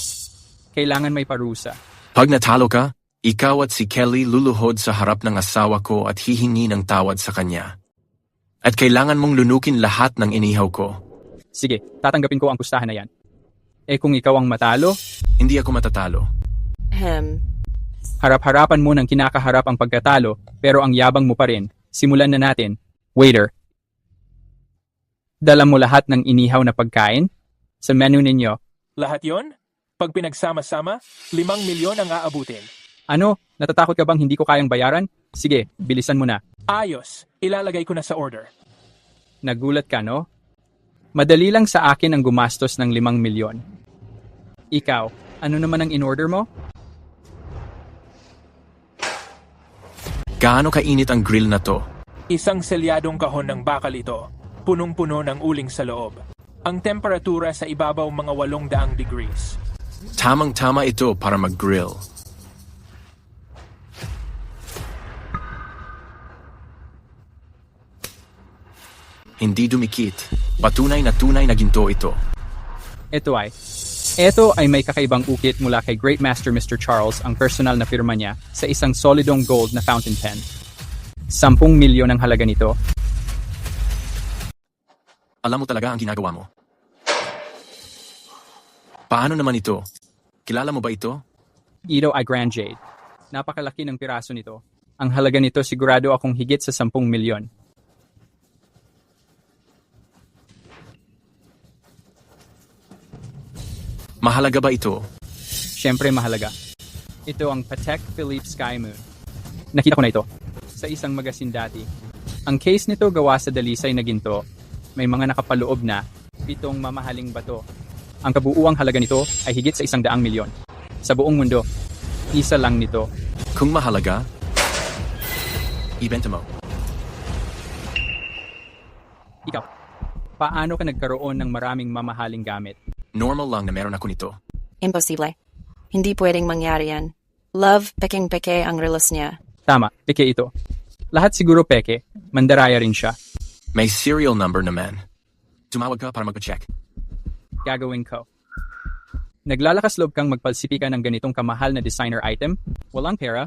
kailangan may parusa. Pag natalo ka, ikaw at si Kelly luluhod sa harap ng asawa ko at hihingi ng tawad sa kanya. At kailangan mong lunukin lahat ng inihaw ko. Sige, tatanggapin ko ang pustahan na yan. Kung ikaw ang matalo? Hindi ako matatalo. Harap-harapan mo ng kinakaharap ang pagkatalo, pero ang yabang mo pa rin. Simulan na natin. Waiter. Dala mo lahat ng inihaw na pagkain sa menu ninyo. Lahat yon? Pag pinagsama-sama, 5 milyon ang aabutin. Ano? Natatakot ka bang hindi ko kayang bayaran? Sige, bilisan mo na. Ayos. Ilalagay ko na sa order. Nagulat ka, no? Madali lang sa akin ang gumastos ng 5 milyon. Ikaw, ano naman ang in-order mo? Gaano kainit ang grill na to? Isang selyadong kahon ng bakal ito. Punong-puno ng uling sa loob. Ang temperatura sa ibabaw mga 800 degrees. Tamang-tama ito para mag-grill. Hindi dumikit. Patunay na ginto ito. Ito ay may kakaibang ukit mula kay Great Master Mr. Charles, ang personal na firma niya sa isang solidong gold na fountain pen. 10 milyon ang halaga nito. Alam mo talaga ang ginagawa mo. Paano naman ito? Kilala mo ba ito? Ito ay Grand Jade. Napakalaki ng piraso nito. Ang halaga nito sigurado akong higit sa 10 milyon. Mahalaga ba ito? Siyempre mahalaga. Ito ang Patek Philippe Sky Moon. Nakita ko na ito sa isang magasin dati. Ang case nito gawa sa dalisay na ginto. May mga nakapaloob na 7 mamahaling bato. Ang kabuuang halaga nito ay higit sa 100 milyon. Sa buong mundo, isa lang nito. Kung mahalaga, ibenta mo. Ikaw, paano ka nagkaroon ng maraming mamahaling gamit? Normal lang na meron ako nito. Imposible. Hindi pwedeng mangyari yan. Love, peking-peke ang relos niya. Tama, peke ito. Lahat siguro peke, mandaraya rin siya. May serial number naman. Tumawag ka para magpa-check. Gagawin ko. Naglalakas loob kang magpalsipika ng ganitong kamahal na designer item? Walang pera?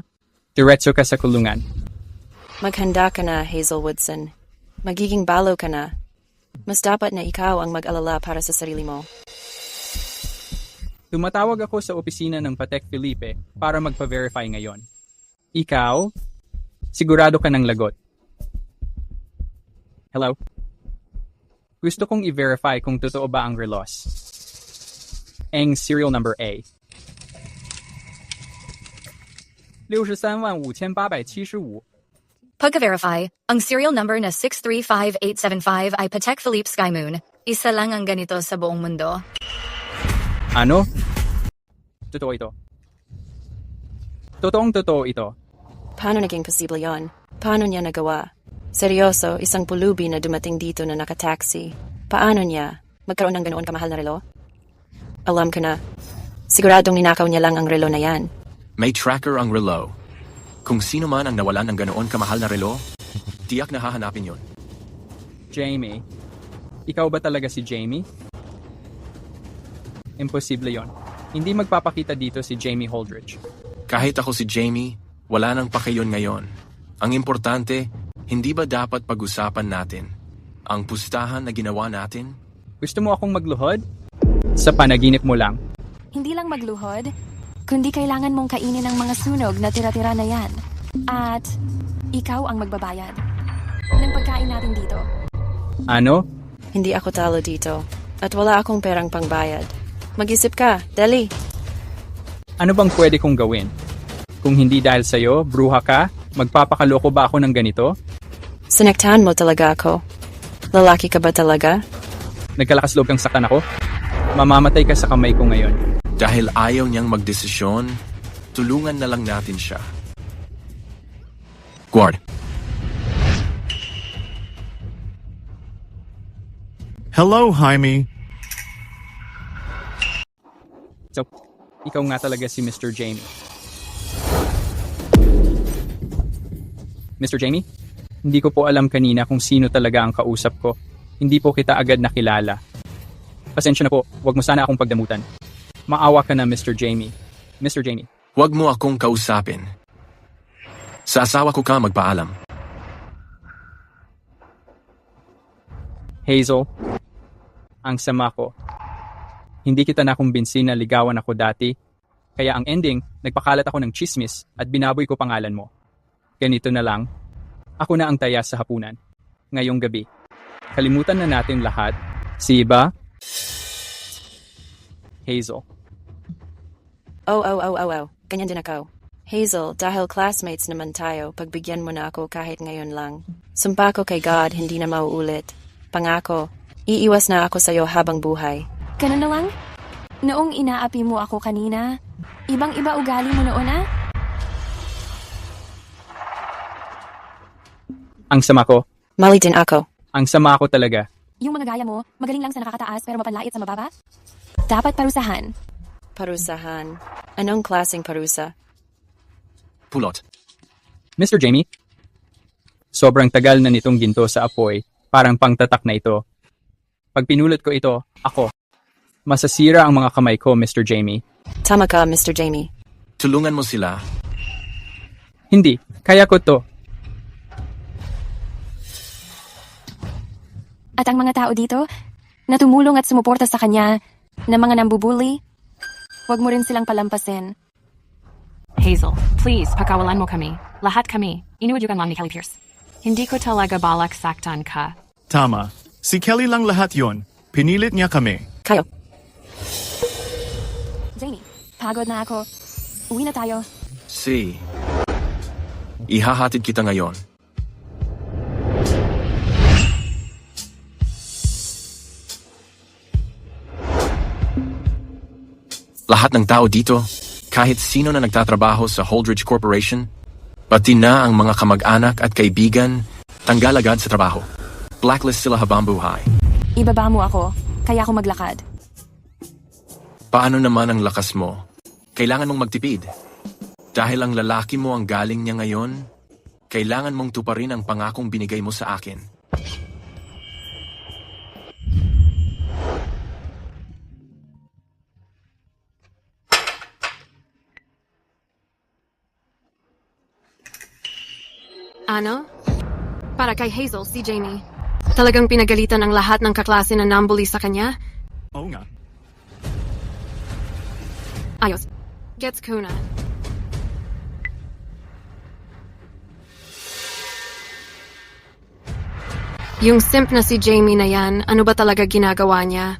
Diretso ka sa kulungan. Maghanda ka na, Hazel Woodson. Magiging balo ka na. Mas dapat na ikaw ang mag-alala para sa sarili mo. Tumatawag ako sa opisina ng Patek Philippe para magpa-verify ngayon. Ikaw? Sigurado ka ng lagot. Hello? Gusto kong i-verify kung totoo ba ang relos. Ang serial number A. 63,5875. Pagka-verify, ang serial number na 635875 ay Patek Philippe Sky Moon. Isa lang ang ganito sa buong mundo. Ano? Totoo ito. Totoong-totoo ito. Paano naging posible yon? Paano niya nagawa? Seryoso, isang pulubi na dumating dito na nakataxi. Paano niya magkaroon ng ganoon kamahal na relo? Alam ko na. Siguradong ninakaw niya lang ang relo na yan. May tracker ang relo. Kung sino man ang nawalan ng ganoon kamahal na relo, tiyak na hahanapin yun. Jamie. Ikaw ba talaga si Jamie? Imposible yon. Hindi magpapakita dito si Jamie Holdridge. Kahit ako si Jamie, wala nang pakayon ngayon. Ang importante, hindi ba dapat pag-usapan natin ang pustahan na ginawa natin? Gusto mo akong magluhod? Sa panaginip mo lang. Hindi lang magluhod, kundi kailangan mong kainin ang mga sunog na tira-tira na yan. At ikaw ang magbabayad ng pagkain natin dito. Ano? Hindi ako talo dito. At wala akong perang pangbayad. Mag-isip ka, dali. Ano bang pwede kong gawin? Kung hindi dahil sa'yo, bruha ka, magpapakaloko ba ako ng ganito? Sinektahan mo talaga ako. Lalaki ka ba talaga? Nagkalakas loob kang saktan ako? Mamamatay ka sa kamay ko ngayon. Dahil ayaw niyang magdesisyon, tulungan na lang natin siya. Guard. Hello, Jaime. So, ikaw nga talaga si Mr. Jamie. Mr. Jamie? Hindi ko po alam kanina kung sino talaga ang kausap ko. Hindi po kita agad nakilala. Pasensya na po, wag mo sana akong pagdamutan. Maawa ka na, Mr. Jamie. Mr. Jamie. Wag mo akong kausapin. Sa asawa ko ka magpaalam. Hazel, ang sama ko. Hindi kita nakumbinsi na ligawan ako dati, kaya ang ending, nagpakalat ako ng chismis at binaboy ko pangalan mo. Ganito na lang, ako na ang taya sa hapunan. Ngayong gabi, kalimutan na natin lahat. Si ba? Hazel. Oh. Ganyan din ako. Hazel, dahil classmates naman tayo, pagbigyan mo na ako kahit ngayon lang. Sumpa ko kay God, hindi na mauulit. Pangako, iiwas na ako sa'yo habang buhay. Ganun na lang? Noong inaapi mo ako kanina, ibang-iba ugali mo noon ah? Ang sama ko. Mali din ako. Ang sama ko talaga. Yung mga gaya mo, magaling lang sa nakakataas pero mapanlait sa mababa? Dapat parusahan. Parusahan? Anong klaseng parusa? Pulot. Mr. Jamie? Sobrang tagal na nitong ginto sa apoy, Parang pangtatak na ito. Pag pinulot ko ito, ako. Masasira ang mga kamay ko, Mr. Jamie. Tama ka, Mr. Jamie. Tulungan mo sila. Hindi, kaya ko to. At ang mga tao dito, na tumulong at sumuporta sa kanya, na mga nambubuli, huwag mo rin silang palampasin. Hazel, please, pakawalan mo kami. Lahat kami. Inuudyugan lang ni Kelly Pierce. Hindi ko talaga balak saktan ka. Tama. Si Kelly lang lahat yon. Pinilit niya kami. Kayo. Jamie, pagod na ako. Uwi na tayo. Ihahatid kita ngayon. Lahat ng tao dito, kahit sino na nagtatrabaho sa Holdridge Corporation, pati na ang mga kamag-anak at kaibigan, tanggal agad sa trabaho. Blacklist sila habang buhay. Ibaba mo ako, kaya ako maglakad. Paano naman ang lakas mo? Kailangan mong magtipid. Dahil ang lalaki mo ang galing niya ngayon, kailangan mong tuparin ang pangakong binigay mo sa akin. Ano? Para kay Hazel, si Jamie. Talagang pinagalitan ang lahat ng kaklase na nambuli sa kanya? Oo nga. Ayos. Gets ko na. Yung simp na si Jamie na yan, ano ba talaga ginagawa niya?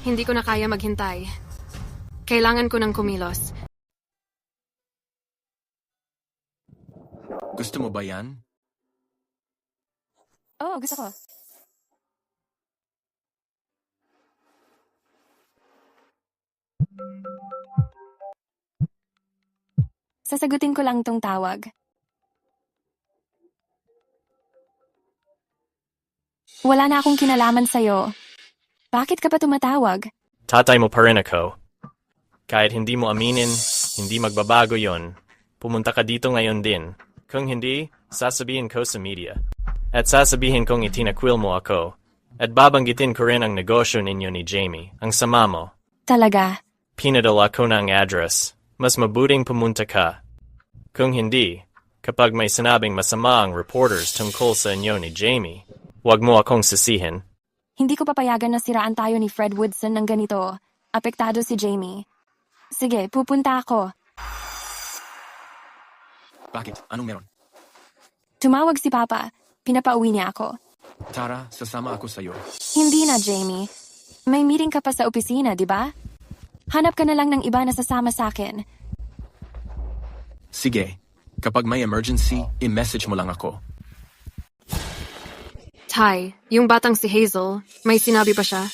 Hindi ko na kaya maghintay. Kailangan ko ng kumilos. Gusto mo ba yan? Oo, gusto ko. Sasagutin ko lang tong tawag. Wala na akong kinalaman sa'yo. Bakit ka pa tumatawag? Tatay mo pa rin ako. Kahit hindi mo aminin, hindi magbabago yon. Pumunta ka dito ngayon din. Kung hindi, sasabihin ko sa media. At sasabihin kong itinakwil mo ako. At babanggitin ko rin ang negosyo ninyo ni Jamie, ang sama mo. Talaga? Pinadala ko na ang address. Mas mabuting pumunta ka. Kung hindi, kapag may sinabing masama ang reporters tungkol sa inyo ni Jamie, huwag mo akong sisihin. Hindi ko papayagan na siraan tayo ni Fred Woodson ng ganito. Apektado si Jamie. Sige, pupunta ako. Bakit? Anong meron? Tumawag si Papa. Pinapauwi niya ako. Tara, sasama ako sa'yo. Hindi na, Jamie. May meeting ka pa sa opisina, di ba? Hanap ka na lang ng iba na sasama sa akin. Sige, kapag may emergency, i-message mo lang ako. Ty, yung batang si Hazel, may sinabi ba siya?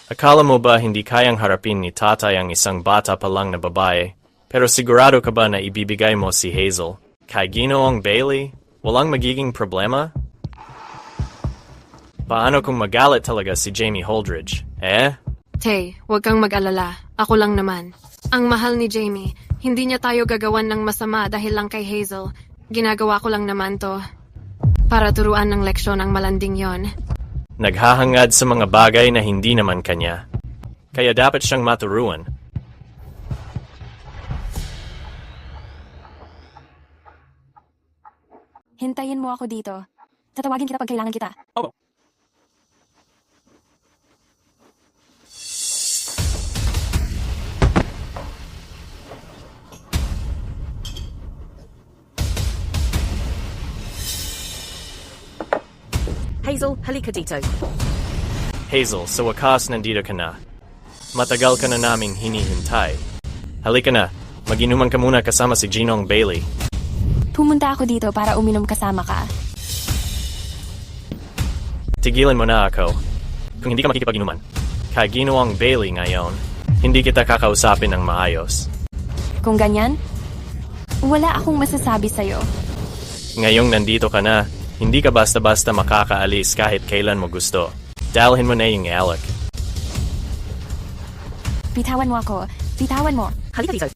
Akala mo ba hindi kayang harapin ni tatay ang isang bata pa lang na babae? Pero sigurado ka ba na ibibigay mo si Hazel? Kay Ginoong Bailey? Walang magiging problema? Paano kung magalit talaga si Jamie Holdridge? Tay, huwag kang mag-alala. Ako lang naman. Ang mahal ni Jamie, hindi niya tayo gagawan ng masama dahil lang kay Hazel. Ginagawa ko lang naman to. Para turuan ng leksyon ang malanding yon. Naghahangad sa mga bagay na hindi naman kanya. Kaya dapat siyang maturuan. Hintayin mo ako dito. Tatawagin kita pag kailangan kita. Oo. Hazel, halika dito. Hazel, sa wakas nandito ka na. Matagal ka na naming hinihintay. Halika na, mag-inuman ka muna kasama si Ginoong Bailey. Pumunta ako dito para uminom kasama ka. Tigilan mo na ako. Kung hindi ka makikipag-inuman. Kay Ginoong Bailey ngayon, hindi kita kakausapin ng maayos. Kung ganyan, wala akong masasabi sa'yo. Ngayong nandito ka na, hindi ka basta-basta makakaalis kahit kailan mo gusto. Dalhin mo na yung alak. Bitawan mo ako. Bitawan mo. Halika dito.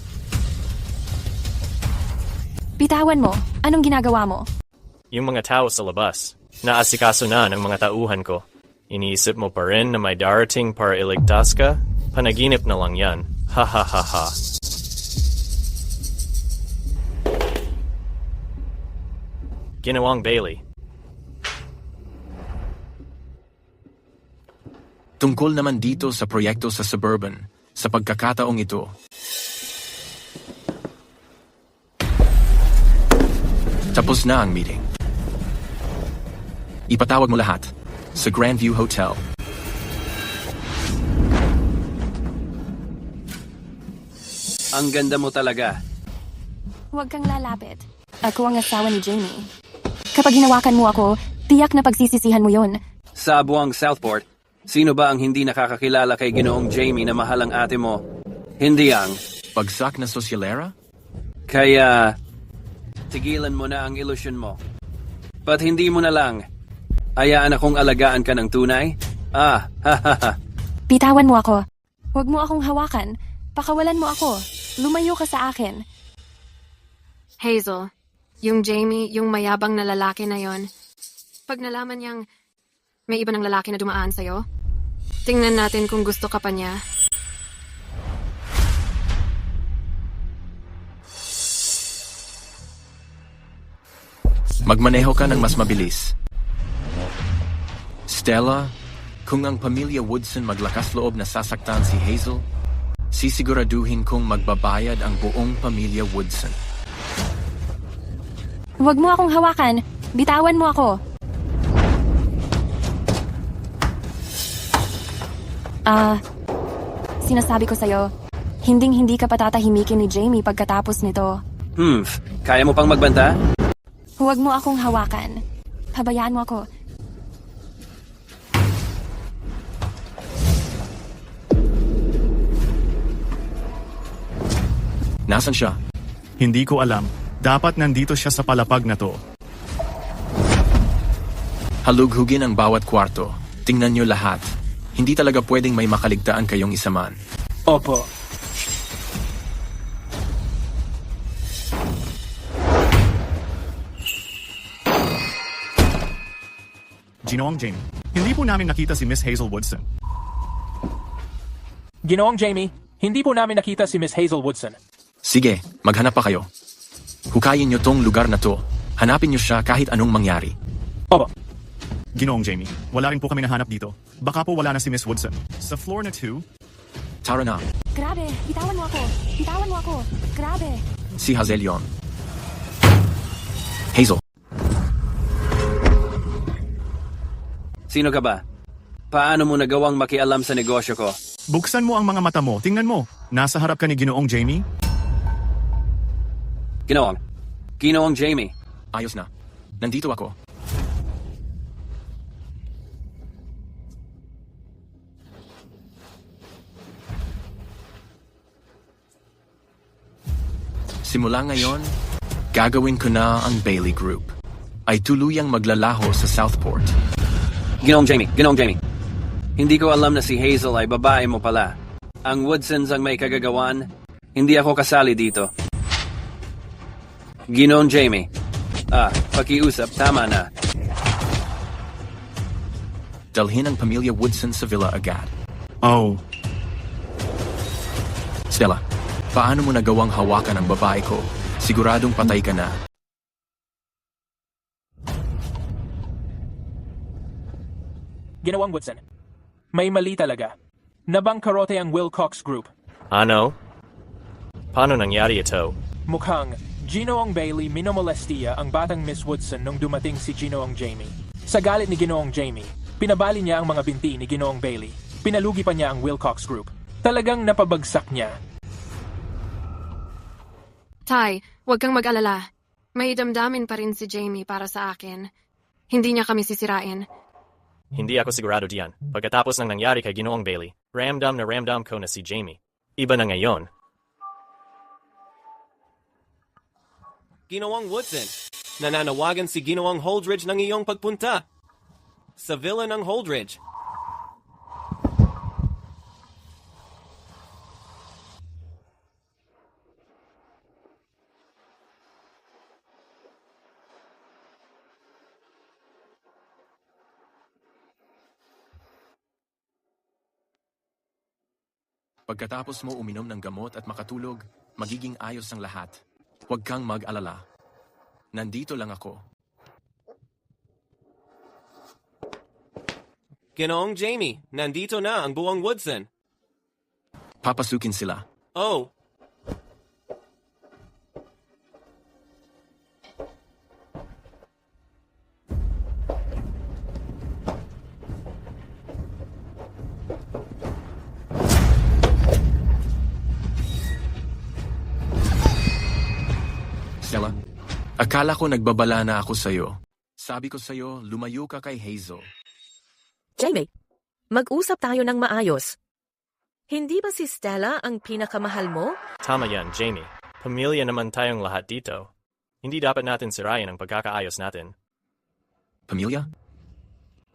Bitawan mo. Anong ginagawa mo? Yung mga tao sa labas, naasikaso na ng mga tauhan ko. Iniisip mo pa rin na may darating para iligtas ka? Panaginip na lang yan. Ha ha ha ha. Ginawang Bailey. Tungkol naman dito sa proyekto sa Suburban, sa pagkakataong ito. Tapos na ang meeting. Ipatawag mo lahat sa Grandview Hotel. Ang ganda mo talaga. Huwag kang lalapit. Ako ang asawa ni Jamie. Kapag hinawakan mo ako, tiyak na pagsisisihan mo yun. Sa buwang Southport, sino ba ang hindi nakakakilala kay Ginoong Jamie na mahal ang ate mo? Hindi ang bagsak na sosyalera? Kaya tigilan mo na ang ilusyon mo. Ba't hindi mo na lang hayaan akong alagaan ka ng tunay? Ah, ha ha ha. Bitawan mo ako. Huwag mo akong hawakan. Pakawalan mo ako. Lumayo ka sa akin. Hazel, yung Jamie, yung mayabang na lalaki na yon. Pag nalaman niyang may iba ng lalaki na dumaan sa'yo, tingnan natin kung gusto ka pa niya. Magmaneho ka ng mas mabilis. Stella, kung ang pamilya Woodson maglakas loob na sasaktan si Hazel, sisiguraduhin kong magbabayad ang buong pamilya Woodson. Huwag mo akong hawakan. Bitawan mo ako. Sinasabi ko sa'yo, hinding-hindi ka patatahimikin ni Jamie pagkatapos nito. Kaya mo pang magbanta? Huwag mo akong hawakan. Pabayaan mo ako. Nasaan siya? Hindi ko alam. Dapat nandito siya sa palapag na to. Halughugin ang bawat kwarto. Tingnan niyo lahat. Hindi talaga pwedeng may makaligtaan kayong isa man. Opo. Ginoong Jamie, hindi po namin nakita si Miss Hazel Woodson. Ginoong Jamie, hindi po namin nakita si Miss Hazel Woodson. Sige, maghanap pa kayo. Hukayin niyo tong lugar na to. Hanapin niyo siya kahit anong mangyari. Opo. Ginoong Jamie, wala rin po kami nahanap dito. Baka po wala na si Miss Woodson. Sa floor na 2? Tara na. Grabe, bitawan mo ako. Bitawan mo ako. Grabe. Si Hazel yon. Hazel. Sino ka ba? Paano mo nagawang makialam sa negosyo ko? Buksan mo ang mga mata mo. Tingnan mo. Nasa harap ka ni Ginoong Jamie? Ginoong Jamie. Ayos na. Nandito ako. Simula ngayon, gagawin ko na ang Bailey Group. Ay tuluyang maglalaho sa Southport. Ginoong Jamie. Hindi ko alam na si Hazel ay babae mo pala. Ang Woodsons ang may kagagawan. Hindi ako kasali dito. Ginoong Jamie. Pakiusap, tama na. Dalhin ang pamilya Woodson sa villa agad. Oh. Stella, paano mo nagawang hawakan ang babae ko? Siguradong patay ka na. Ginawang Woodson, may mali talaga. Nabangkarote ang Wilcox Group. Ano? Paano nangyari ito? Mukhang Ginoong Bailey minomolestiya ang batang Miss Woodson nung dumating si Ginoong Jamie. Sa galit ni Ginoong Jamie, pinabali niya ang mga binti ni Ginoong Bailey. Pinalugi pa niya ang Wilcox Group. Talagang napabagsak niya. Ty, huwag kang mag-alala. May damdamin pa rin si Jamie para sa akin. Hindi niya kami sisirain. Hindi ako sigurado diyan. Pagkatapos ng nangyari kay Ginoong Bailey, ramdam ko na si Jamie. Iba na ngayon. Ginoong Woodson, nananawagan si Ginoong Holdridge ng iyong pagpunta sa villa ng Holdridge. Pagkatapos mo uminom ng gamot at makatulog, magiging ayos ang lahat. Huwag kang mag-alala. Nandito lang ako. Ginoong Jamie, nandito na ang buong Woodson. Papasukin sila. Oh, Stella, akala ko nagbabala na ako sa'yo. Sabi ko sa'yo, lumayo ka kay Hazel. Jamie, mag-usap tayo ng maayos. Hindi ba si Stella ang pinakamahal mo? Tama yan, Jamie. Pamilya naman tayong lahat dito. Hindi dapat natin sirayan ang pagkakaayos natin. Pamilya?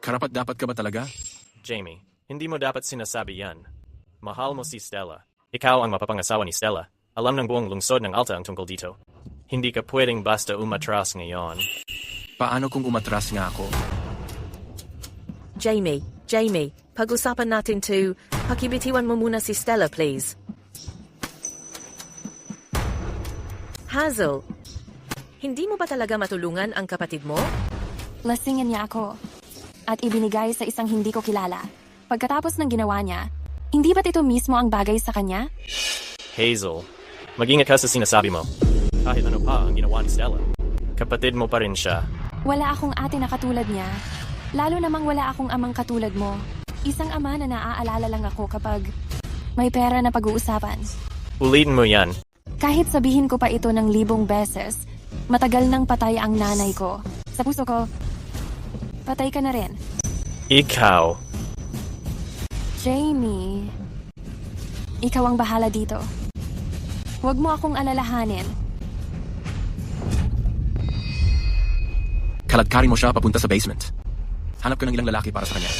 Karapat-dapat ka ba talaga? Jamie, hindi mo dapat sinasabi yan. Mahal mo si Stella. Ikaw ang mapapangasawa ni Stella. Alam ng buong lungsod ng Alta ang tungkol dito. Hindi ka pwedeng basta umatras ngayon. Paano kung umatras nga ako? Jamie, pag-usapan natin to. Pakibitiwan mo muna si Stella, please. Hazel, hindi mo ba talaga matulungan ang kapatid mo? Lasingin niya ako at ibinigay sa isang hindi ko kilala. Pagkatapos ng ginawa niya, hindi ba't ito mismo ang bagay sa kanya? Hazel, mag-ingat ka sa sinasabi mo. Kahit ano pa ang ginawa ni Stella. Kapatid mo pa rin siya. Wala akong ate na katulad niya. Lalo namang wala akong amang katulad mo. Isang ama na naaalala lang ako kapag may pera na pag-uusapan. Ulitin mo yan. Kahit sabihin ko pa ito ng 1,000 beses, matagal nang patay ang nanay ko. Sa puso ko, patay ka na rin. Ikaw. Jamie, ikaw ang bahala dito. Huwag mo akong alalahanin. Kaladkarin mo siya papunta sa basement. Hanap ka ng ilang lalaki para sa kanya.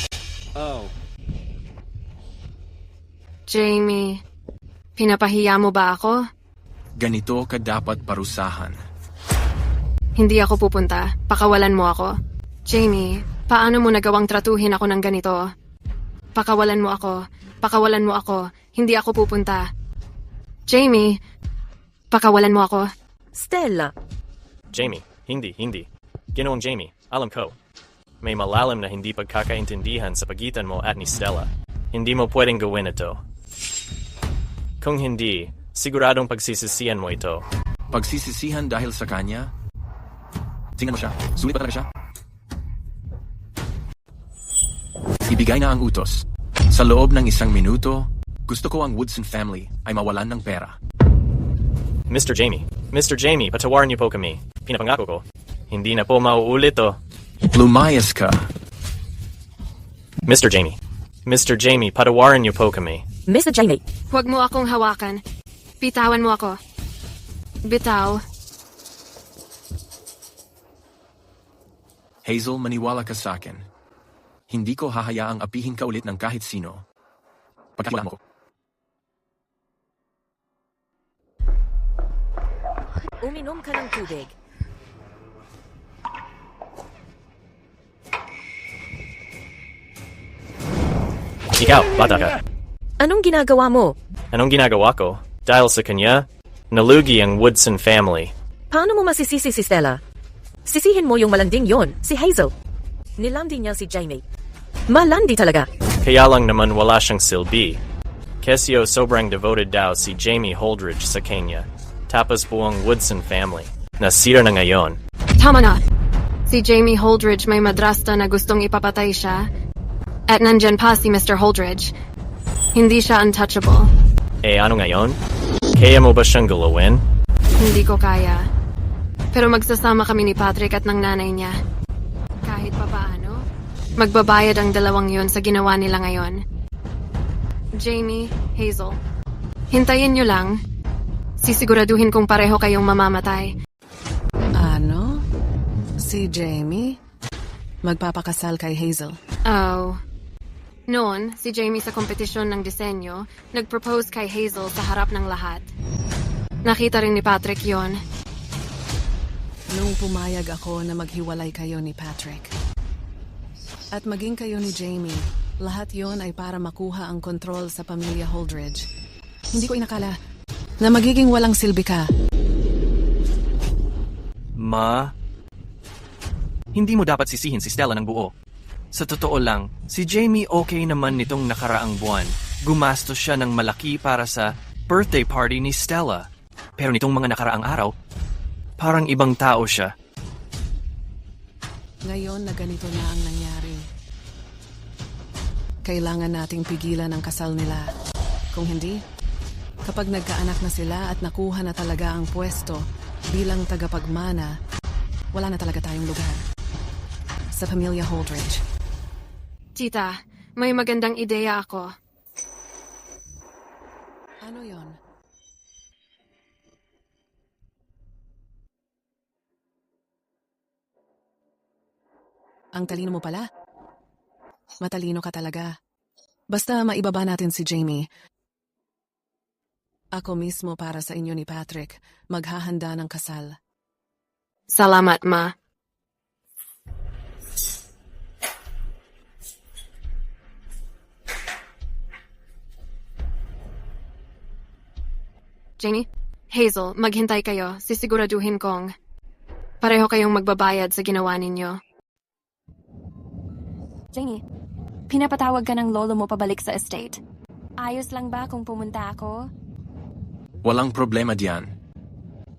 oh. Jamie, pinapahiya mo ba ako? Ganito ka dapat parusahan. Hindi ako pupunta. Pakawalan mo ako. Jamie, paano mo nagawang tratuhin ako ng ganito? Pakawalan mo ako. Pakawalan mo ako. Hindi ako pupunta. Jamie, pakawalan mo ako. Stella. Jamie, hindi. Ginoong Jamie, alam ko. May malalim na hindi pagkakaintindihan sa pagitan mo at ni Stella. Hindi mo pwedeng gawin ito. Kung hindi, siguradong pagsisisihan mo ito. Pagsisisihan dahil sa kanya? Tingnan mo siya. Sulit pa talaga siya? Ibigay na ang utos. Sa loob ng 1 minuto, gusto ko ang Woodson family ay mawalan ng pera. Mr. Jamie, patawarin niyo po kami. Pinapangako ko. Hindi na po mauulit to. Lumayas ka. Mr. Jamie, patawarin niyo po kami. Mr. Jamie. Huwag mo akong hawakan. Bitawan mo ako. Bitaw. Hazel, maniwala ka sa akin. Hindi ko hahayaang apihin ka ulit ng kahit sino. Pagkakilaan mo ko. Uminom ka ng tubig. Ikaw, bata ka. Anong ginagawa mo? Anong ginagawa ko? Dahil sa kanya, nalugi ang Woodson family. Paano mo masisisi si Stella? Sisihin mo yung malanding yon, si Hazel. Nilandi niya si Jamie. Malandi talaga. Kaya lang naman wala siyang silbi. Kesyo sobrang devoted daw si Jamie Holdridge sa kanya. Tapos buong Woodson family. Nasira na ngayon. Tama na. Si Jamie Holdridge may madrasta na gustong ipapatay siya. At nandyan pa si Mr. Holdridge. Hindi siya untouchable. Ano ngayon? Kaya mo ba siyang galawin? Hindi ko kaya. Pero magsasama kami ni Patrick at ng nanay niya. Kahit papaano, magbabayad ang dalawang yon sa ginawa nila ngayon. Jamie, Hazel, hintayin niyo lang. Sisiguraduhin kong pareho kayong mamamatay. Ano? Si Jamie? Magpapakasal kay Hazel? Oh. Noon, si Jamie sa kompetisyon ng disenyo, nag-propose kay Hazel sa harap ng lahat. Nakita rin ni Patrick yon. Nung pumayag ako na maghiwalay kayo ni Patrick. At maging kayo ni Jamie, lahat yon ay para makuha ang kontrol sa pamilya Holdridge. Hindi ko inakala na magiging walang silbi ka. Hindi mo dapat sisihin si Stella ng buo. Sa totoo lang, si Jamie okay naman nitong nakaraang buwan. Gumastos siya ng malaki para sa birthday party ni Stella. Pero nitong mga nakaraang araw, parang ibang tao siya. Ngayon na ganito na ang nangyari. Kailangan nating pigilan ang kasal nila. Kung hindi, kapag nagkaanak na sila at nakuha na talaga ang pwesto bilang tagapagmana, wala na talaga tayong lugar. Sa pamilya Holdridge. Tita, may magandang ideya ako. Ano yon? Ang talino mo pala. Matalino ka talaga. Basta maibaba natin si Jamie. Ako mismo para sa inyo ni Patrick, maghahanda ng kasal. Salamat, Ma. Jamie, Hazel, maghintay kayo. Sisiguraduhin kong pareho kayong magbabayad sa ginawa ninyo. Jamie, pinapatawag ka ng lolo mo pabalik sa estate. Ayos lang ba kung pumunta ako? Walang problema diyan.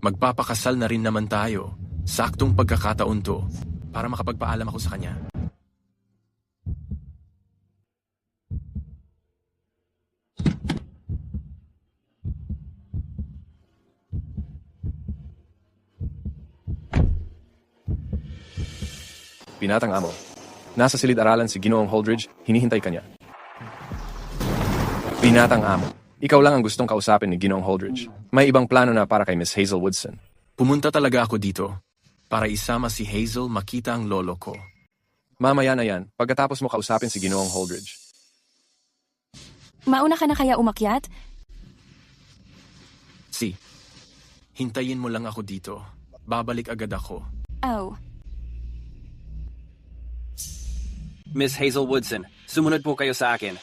Magpapakasal na rin naman tayo. Saktong pagkakataon to para makapagpaalam ako sa kanya. Binatang amo. Nasa silid-aralan si Ginoong Holdridge, hinihintay ka niya. Binatang amo. Ikaw lang ang gustong kausapin ni Ginoong Holdridge. May ibang plano na para kay Miss Hazel Woodson. Pumunta talaga ako dito para isama si Hazel makita ang lolo ko. Mamaya na yan, pagkatapos mo kausapin si Ginoong Holdridge. Mauna ka na kaya umakyat? Hintayin mo lang ako dito. Babalik agad ako. Oh. Miss Hazel Woodson, sumunod po kayo sa akin.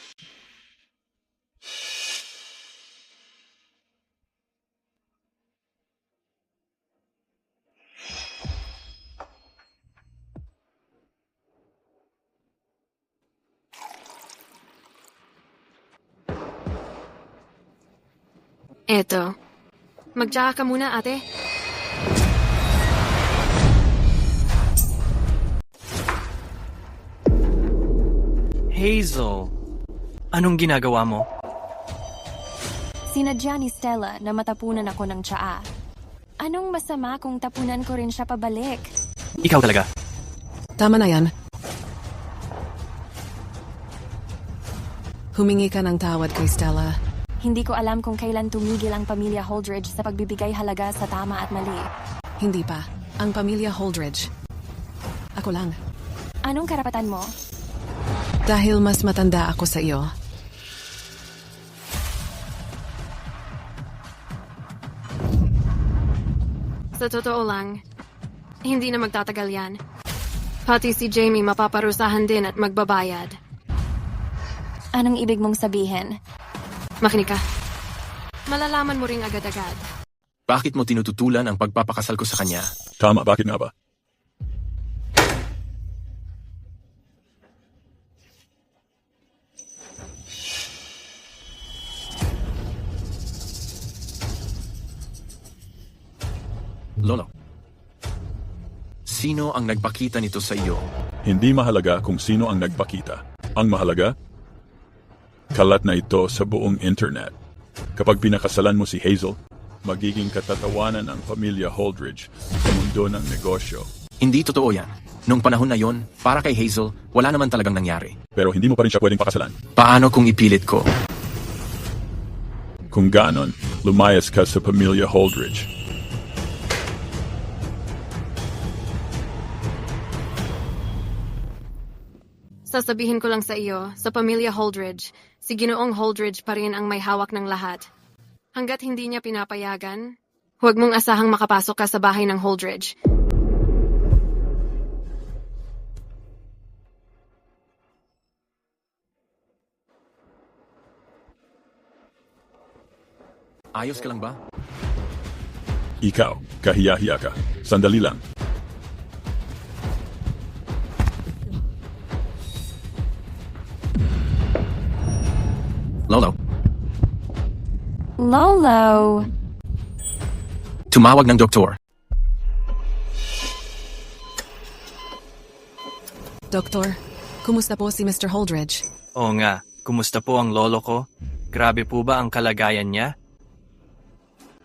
Eto. Magtsaka ka muna, ate. Hazel, anong ginagawa mo? Sinadya ni Stella na matapunan ako ng tsaa. Anong masama kung tapunan ko rin siya pabalik? Ikaw talaga. Tama na yan. Humingi ka ng tawad kay Stella. Hindi ko alam kung kailan tumigil ang pamilya Holdridge sa pagbibigay halaga sa tama at mali. Hindi pa. Ang pamilya Holdridge. Ako lang. Anong karapatan mo? Dahil mas matanda ako sa iyo. Sa totoo lang, hindi na magtatagal yan. Pati si Jamie mapaparusahan din at magbabayad. Anong ibig mong sabihin? Makinig ka. Malalaman mo ring agad-agad. Bakit mo tinututulan ang pagpapakasal ko sa kanya? Tama, bakit nga ba? Lolo, sino ang nagpakita nito sa iyo? Hindi mahalaga kung sino ang nagpakita. Ang mahalaga, kalat na ito sa buong internet. Kapag pinakasalan mo si Hazel, magiging katatawanan ang pamilya Holdridge sa mundo ng negosyo. Hindi totoo yan. Nung panahon na yon, para kay Hazel, wala naman talagang nangyari. Pero hindi mo pa rin siya pwedeng pakasalan. Paano kung ipilit ko? Kung ganon, lumayas ka sa pamilya Holdridge. Sasabihin ko lang sa iyo, sa pamilya Holdridge, si Ginoong Holdridge pa rin ang may hawak ng lahat. Hanggat hindi niya pinapayagan, huwag mong asahang makapasok ka sa bahay ng Holdridge. Ayos ka lang ba? Ikaw, kahiya-hiya ka. Sandali lang. Lolo, Lolo! tumawag ng doktor. Doktor, kumusta po si Mr. Holdridge? Oo nga, kumusta po ang lolo ko? Grabe po ba ang kalagayan niya?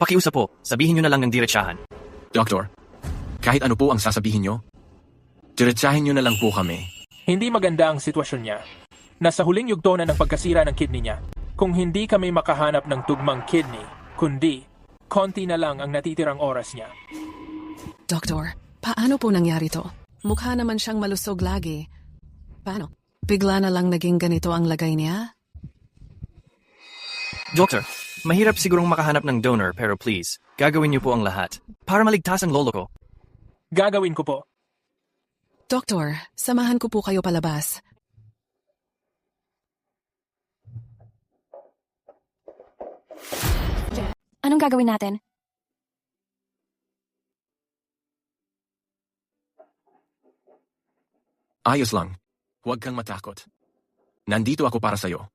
Pakiusap po, sabihin niyo na lang ng diretsahan. Doktor, kahit ano po ang sasabihin niyo, diretsahin niyo na lang po kami. Hindi maganda ang sitwasyon niya. Nasa huling yugto na ng pagkasira ng kidney niya. Kung hindi kami makahanap ng tugmang kidney, kundi konti na lang ang natitirang oras niya. Doktor, paano po nangyari to? Mukha naman siyang malusog lagi. Paano? Bigla na lang naging ganito ang lagay niya? Doctor, mahirap sigurong makahanap ng donor pero please, gagawin niyo po ang lahat para maligtas ang lolo ko. Gagawin ko po. Doktor, samahan ko po kayo palabas. Anong gagawin natin? Ayos lang. Huwag kang matakot. Nandito ako para sa'yo.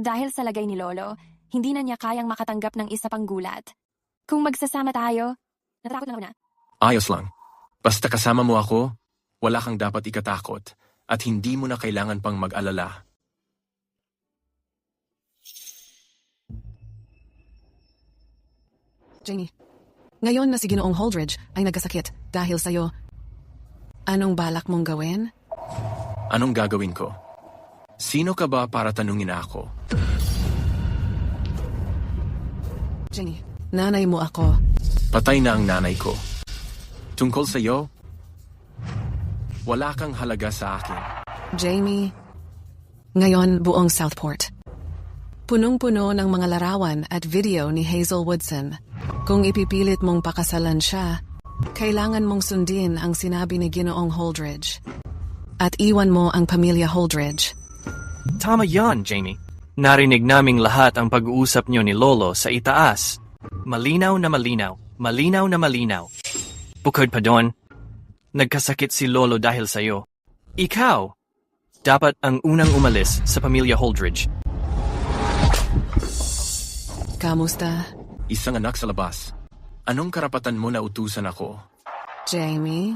Dahil sa lagay ni Lolo, hindi na niya kayang makatanggap ng isa pang gulat. Kung magsasama tayo, natakot lang ako na. Ayos lang. Basta kasama mo ako, wala kang dapat ikatakot at hindi mo na kailangan pang mag-alala. Jenny, ngayon na si Ginoong Holdridge ay nagkasakit dahil sa'yo, anong balak mong gawin? Anong gagawin ko? Sino ka ba para tanungin ako? Jenny, nanay mo ako. Patay na ang nanay ko. Tungkol sa'yo, wala kang halaga sa akin. Jamie, ngayon buong Southport. Punong-puno ng mga larawan at video ni Hazel Woodson. Kung ipipilit mong pakasalan siya, kailangan mong sundin ang sinabi ni Ginoong Holdridge. At iwan mo ang pamilya Holdridge. Tama yan, Jamie. Narinig naming lahat ang pag-uusap niyo ni Lolo sa itaas. Malinaw na malinaw. Malinaw na malinaw. Bukod pa doon, nagkasakit si Lolo dahil sa'yo. Ikaw, dapat ang unang umalis sa pamilya Holdridge. Kamusta? Isang anak sa labas. Anong karapatan mo na utusan ako? Jamie,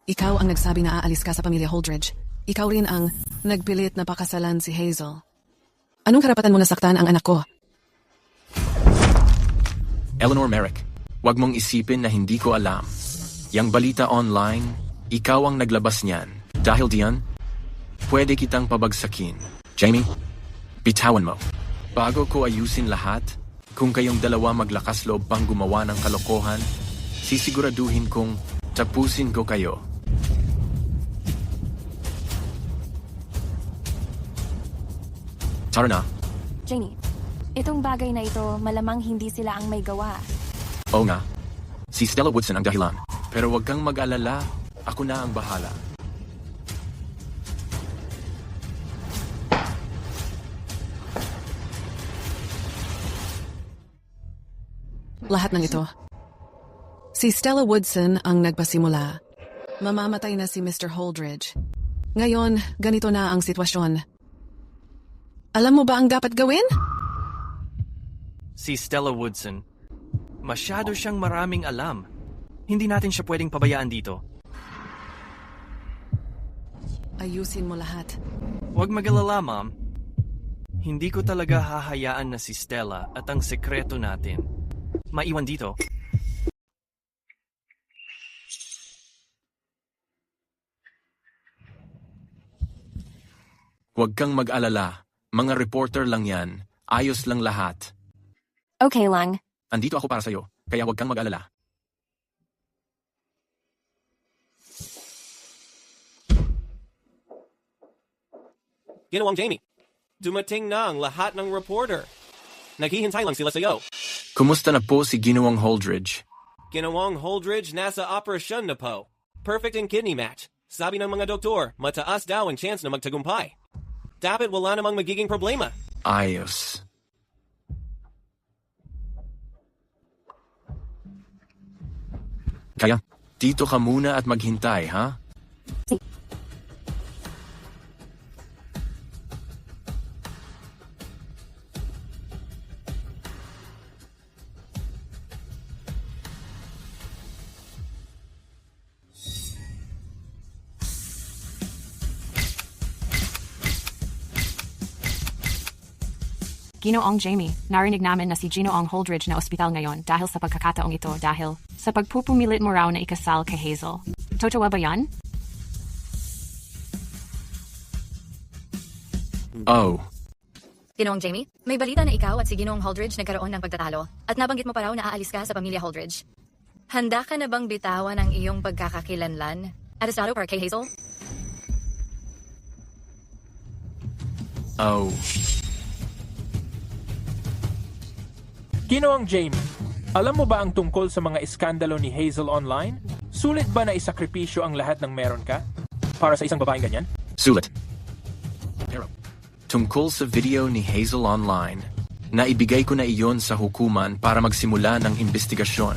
ikaw ang nagsabi na aalis ka sa pamilya Holdridge. Ikaw rin ang nagpilit na pakasalan si Hazel. Anong karapatan mo na saktan ang anak ko? Eleanor Merrick, wag mong isipin na hindi ko alam. Yang balita online, ikaw ang naglabas niyan. Dahil diyan, pwede kitang pabagsakin. Jamie, bitawan mo. Bago ko ayusin lahat, kung kayong dalawa maglakas loob pang gumawa ng kalokohan, sisiguraduhin kong tapusin ko kayo. Tara na. Jamie, itong bagay na ito, malamang hindi sila ang may gawa. Oo nga, si Stella Woodson ang dahilan. Pero wag kang mag-alala, ako na ang bahala. Lahat ng ito. Si Stella Woodson ang nagpasimula. Mamamatay na si Mr. Holdridge. Ngayon, ganito na ang sitwasyon. Alam mo ba ang dapat gawin? Si Stella Woodson. Masyado siyang maraming alam. Hindi natin siya pwedeng pabayaan dito. Ayusin mo lahat. Huwag mag-alala, Mom. Hindi ko talaga hahayaan na si Stella at ang sekreto natin maiwan dito. Huwag kang mag-alala. Mga reporter lang yan. Ayos lang lahat. Okay lang. Andito ako para sa'yo, kaya huwag kang mag-alala. Ginawang Jamie, dumating na ang lahat ng reporter. Naghihintay lang sila sa'yo. Kumusta na po si Ginawang Holdridge? Ginawang Holdridge nasa operasyon na po. Perfect in kidney match. Sabi ng mga doktor, mataas daw ang chance na magtagumpay. Dapat wala namang magiging problema. Ayos. Kaya, dito ka muna at maghintay, ha? Ginoong Jamie, narinig namin na si Ginoong Holdridge na ospital ngayon dahil sa pagkakataong ito dahil sa pagpupumilit mo raw na ikasal kay Hazel. Totoo ba yan? Oh. Ginoong Jamie, may balita na ikaw at si Ginoong Holdridge nagkaroon ng pagtatalo at nabanggit mo pa raw na aalis ka sa pamilya Holdridge. Handa ka na bang bitawan ang iyong pagkakakilanlan at estado para kay Hazel? Oh. Ginoong Jamie, alam mo ba ang tungkol sa mga iskandalo ni Hazel online? Sulit ba na isakripisyo ang lahat ng meron ka? Para sa isang babaeng ganyan? Sulit. Pero, tungkol sa video ni Hazel online, naibigay ko na iyon sa hukuman para magsimula ng investigasyon.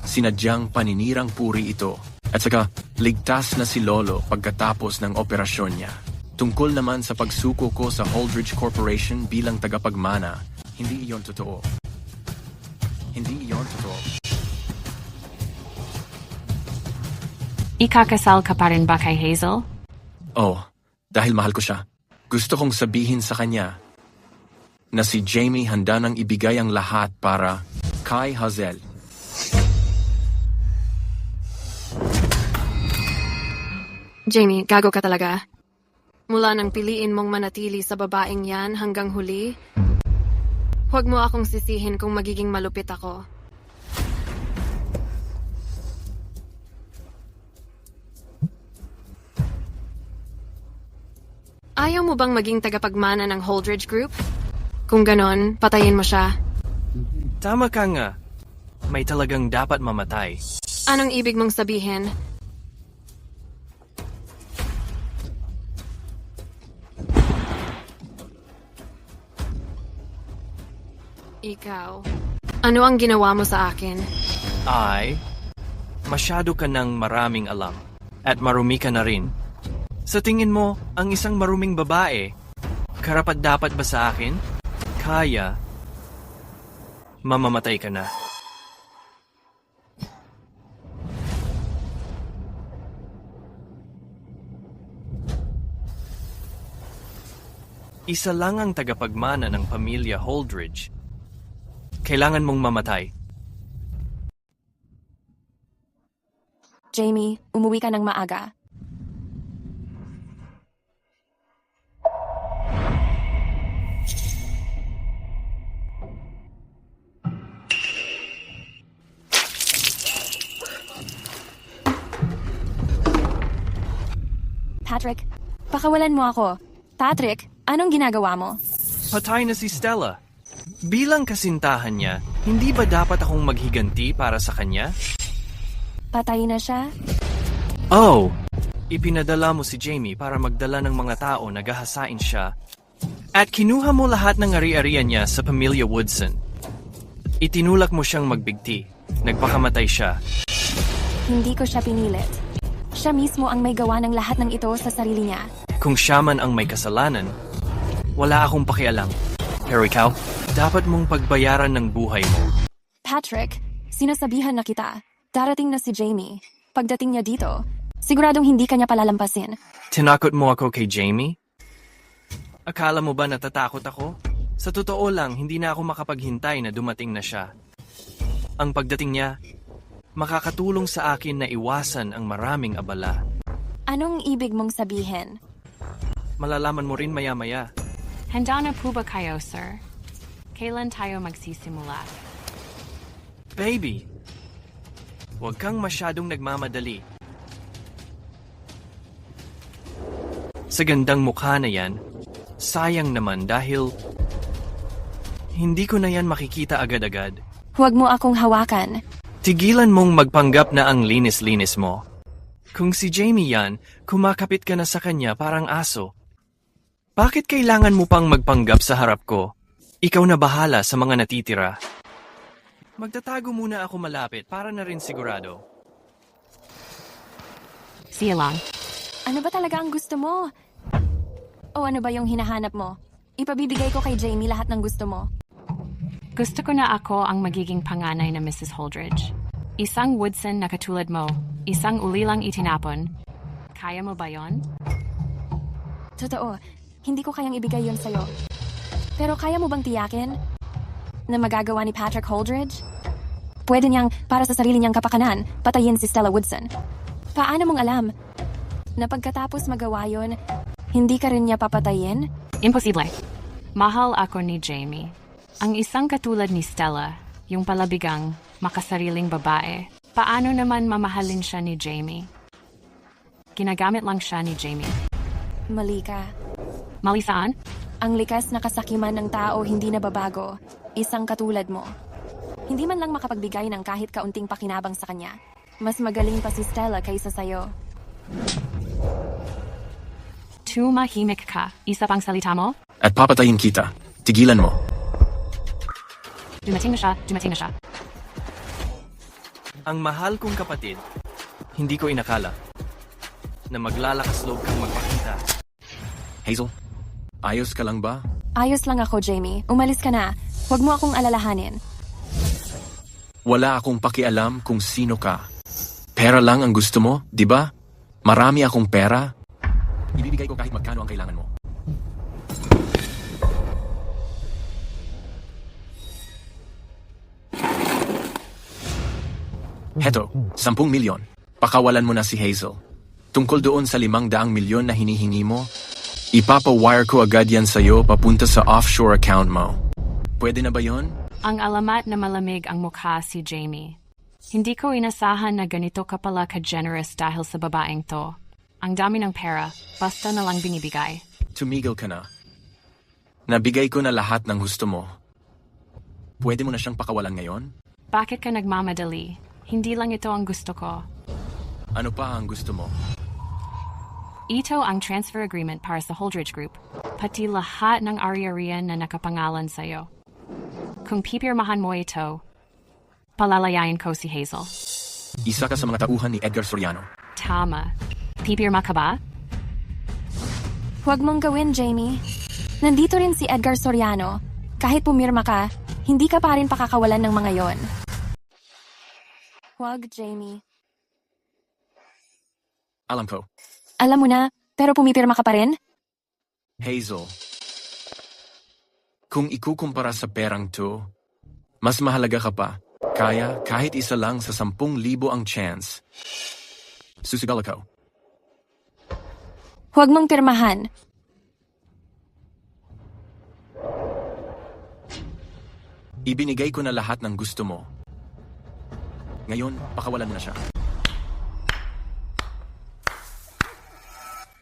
Sinadyang paninirang puri ito. At saka, ligtas na si Lolo pagkatapos ng operasyon niya. Tungkol naman sa pagsuko ko sa Holdridge Corporation bilang tagapagmana, hindi iyon totoo. Hindi iyon totoo. Ikakasal ka pa rin ba kay Hazel? Oh, dahil mahal ko siya. Gusto kong sabihin sa kanya na si Jamie handa nang ibigay ang lahat para kay Hazel. Jamie, gago ka talaga. Mula nang piliin mong manatili sa babaeng yan hanggang huli, huwag mo akong sisihin kung magiging malupit ako. Ayaw mo bang maging tagapagmana ng Holdridge Group? Kung ganon, patayin mo siya. Tama ka nga. May talagang dapat mamatay. Anong ibig mong sabihin? Ikaw, ano ang ginawa mo sa akin? Masyado ka ng maraming alam. At marumi ka na rin. Sa tingin mo, ang isang maruming babae, karapat-dapat ba sa akin? Kaya, mamamatay ka na. Isa lang ang tagapagmana ng pamilya Holdridge. Kailangan mong mamatay. Jamie, umuwi ka ng maaga. Patrick, pakawalan mo ako. Patrick, anong ginagawa mo? Patay na si Stella. Bilang kasintahan niya, hindi ba dapat akong maghiganti para sa kanya? Patay na siya? Oh! Ipinadala mo si Jamie para magdala ng mga tao na gahasain siya. At kinuha mo lahat ng ari-arian niya sa pamilya Woodson. Itinulak mo siyang magbigti. Nagpakamatay siya. Hindi ko siya pinilit. Siya mismo ang may gawa ng lahat ng ito sa sarili niya. Kung siya man ang may kasalanan, wala akong pakialam. Pero ikaw, dapat mong pagbayaran ng buhay mo. Patrick, sinasabihan na kita. Darating na si Jamie. Pagdating niya dito, siguradong hindi kanya palalampasin. Tinakot mo ako kay Jamie? Akala mo ba natatakot ako? Sa totoo lang, hindi na ako makapaghintay na dumating na siya. Ang pagdating niya, makakatulong sa akin na iwasan ang maraming abala. Anong ibig mong sabihin? Malalaman mo rin maya-maya. Handa na po ba kayo, sir? Kailan tayo magsisimula? Baby, huwag kang masyadong nagmamadali. Sa gandang mukha na yan, sayang naman dahil hindi ko na yan makikita agad-agad. Huwag mo akong hawakan. Tigilan mong magpanggap na ang linis-linis mo. Kung si Jamie yan, kumakapit ka na sa kanya parang aso. Bakit kailangan mo pang magpanggap sa harap ko? Ikaw na bahala sa mga natitira. Magtatago muna ako malapit para na rin sigurado. Siya lang. Ano ba talaga ang gusto mo? O ano ba yung hinahanap mo? Ipabibigay ko kay Jamie lahat ng gusto mo. Gusto ko na ako ang magiging panganay na Mrs. Holdridge. Isang Woodson na katulad mo, isang ulilang itinapon. Kaya mo ba yon? Totoo, hindi ko kayang ibigay yon sa'yo. Pero kaya mo bang tiyakin na magagawa ni Patrick Holdridge? Pwede niyang, para sa sarili niyang kapakanan, patayin si Stella Woodson. Paano mong alam na pagkatapos magawa yon, hindi ka rin niya papatayin? Imposible. Mahal ako ni Jamie. Ang isang katulad ni Stella, yung palabigang, makasariling babae, paano naman mamahalin siya ni Jamie? Ginagamit lang siya ni Jamie. Mali ka. Mali saan? Ang likas na kasakiman ng tao hindi nababago. Isang katulad mo. Hindi man lang makapagbigay ng kahit kaunting pakinabang sa kanya. Mas magaling pa si Stella kaysa sa'yo. Tumahimik ka. Isa pang salita mo? At papatayin kita. Tigilan mo. Dumating na siya, dumating na siya. Ang mahal kong kapatid, hindi ko inakala na maglalakas loob kang magpakita. Hazel, ayos ka lang ba? Ayos lang ako, Jamie. Umalis ka na. Huwag mo akong alalahanin. Wala akong pakialam kung sino ka. Pera lang ang gusto mo, di ba? Marami akong pera. Ibibigay ko kahit magkano ang kailangan mo. Heto, 10 milyon. Pakawalan mo na si Hazel. Tungkol doon sa 500 milyon na hinihingi mo, ipapa-wire ko agad yan sa'yo papunta sa offshore account mo. Pwede na ba yon? Ang alamat na malamig ang mukha si Jamie. Hindi ko inasahan na ganito ka pala ka-generous dahil sa babaeng to. Ang dami ng pera, basta na lang binibigay. Tumigil ka na. Nabigay ko na lahat ng gusto mo. Pwede mo na siyang pakawalan ngayon? Bakit ka nagmamadali? Hindi lang ito ang gusto ko. Ano pa ang gusto mo? Ito ang transfer agreement para sa Holdridge Group, pati lahat ng ari-arian na nakapangalan sa'yo. Kung pipirmahan mo ito, palalayain ko si Hazel. Isa ka sa mga tauhan ni Edgar Soriano. Tama. Pipirma ka ba? Huwag mong gawin, Jamie. Nandito rin si Edgar Soriano. Kahit pumirma ka, hindi ka pa rin pakakawalan ng mga yon. Huwag, Jamie. Alam ko. Alam mo na, pero pumipirma ka pa rin? Hazel, kung ikukumpara sa perang to, mas mahalaga ka pa. Kaya kahit isa lang sa 10,000 ang chance. Susigal ako. Huwag mong pirmahan. Ibinigay ko na lahat ng gusto mo. Ngayon, pakawalan mo na siya.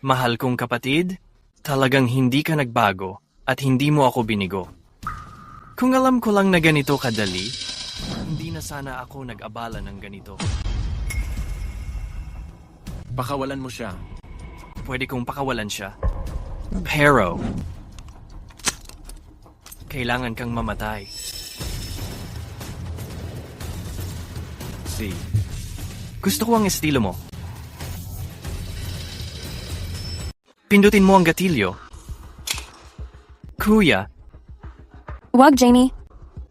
Mahal kong kapatid, talagang hindi ka nagbago at hindi mo ako binigo. Kung alam ko lang na ganito kadali, hindi na sana ako nag-abala ng ganito. Pakawalan mo siya. Pwede kong pakawalan siya. Pero, kailangan kang mamatay. Gusto ko ang estilo mo. Pindutin mo ang gatilyo. Kuya. Huwag, Jamie.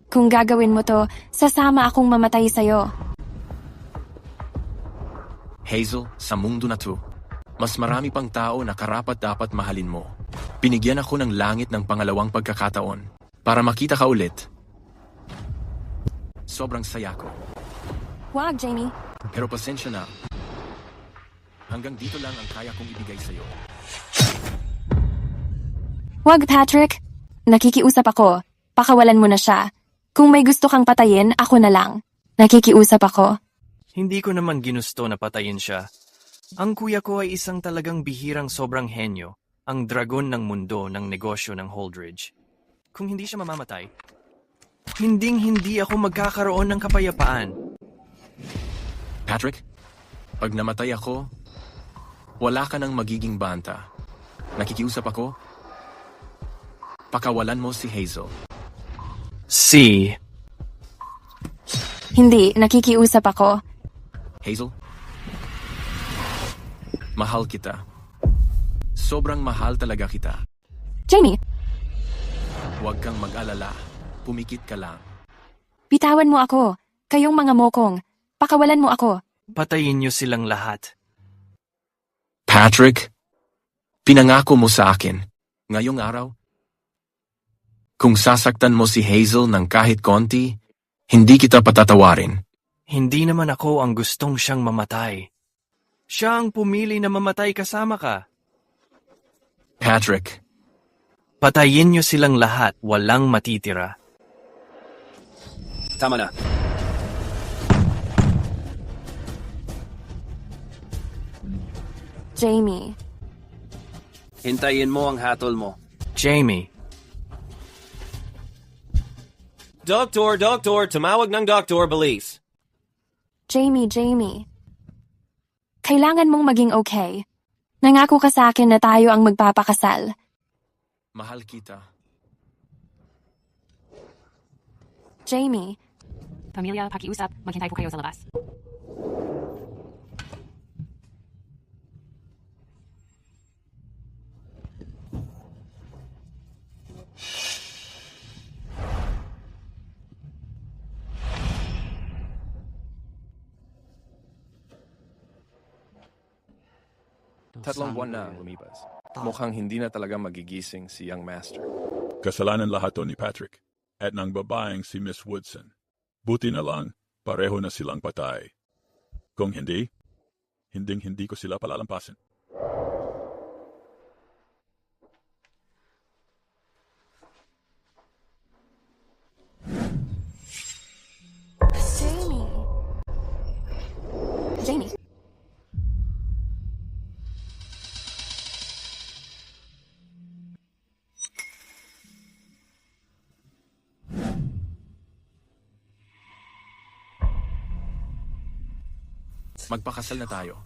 Kung gagawin mo to, sasama akong mamatay sa'yo. Hazel, sa mundo na to, mas marami pang tao na karapat-dapat mahalin mo. Binigyan ako ng langit ng pangalawang pagkakataon para makita ka ulit. Sobrang saya ko. Huwag, Jamie. Pero pasensya na. Hanggang dito lang ang kaya kong ibigay sa'yo. Huwag, Patrick. Nakikiusap ako. Pakawalan mo na siya. Kung may gusto kang patayin, ako na lang. Nakikiusap ako. Hindi ko naman ginusto na patayin siya. Ang kuya ko ay isang talagang bihirang sobrang henyo, ang dragon ng mundo ng negosyo ng Holdridge. Kung hindi siya mamamatay, hindi ako magkakaroon ng kapayapaan. Patrick, pag namatay ako, wala ka nang magiging banta. Nakikiusap ako? Pakawalan mo si Hazel. Hindi, nakikiusap ako. Hazel? Mahal kita. Sobrang mahal talaga kita. Jamie, Huwag kang mag-alala. Pumikit ka lang. bitawan mo ako. Kayong mga mokong. Pakawalan mo ako. Patayin niyo silang lahat. Patrick, pinangako mo sa akin, ngayong araw, kung sasaktan mo si Hazel ng kahit konti, hindi kita patatawarin. Hindi naman ako ang gustong siyang mamatay. Siya ang pumili na mamatay kasama ka. Patrick, Patayin niyo silang lahat, walang matitira. Tama na. Jamie, Hintayin mo ang hatol mo. Jamie, Doktor, tumawag ng doktor, bilis. Jamie. Kailangan mong maging okay. Nangako ka sa akin na tayo ang magpapakasal. mahal kita. Jamie, Pamilya, pakiusap. Maghintay po kayo sa labas. Tatlong buwan na ang lumipas. Mukhang hindi na talaga magigising si Young Master. Kasalanan lahat to ni Patrick at ng babaeng si Miss Woodson. Buti na lang, pareho na silang patay. Kung hindi ko sila palalampasin. Jamie. Magpakasal na tayo.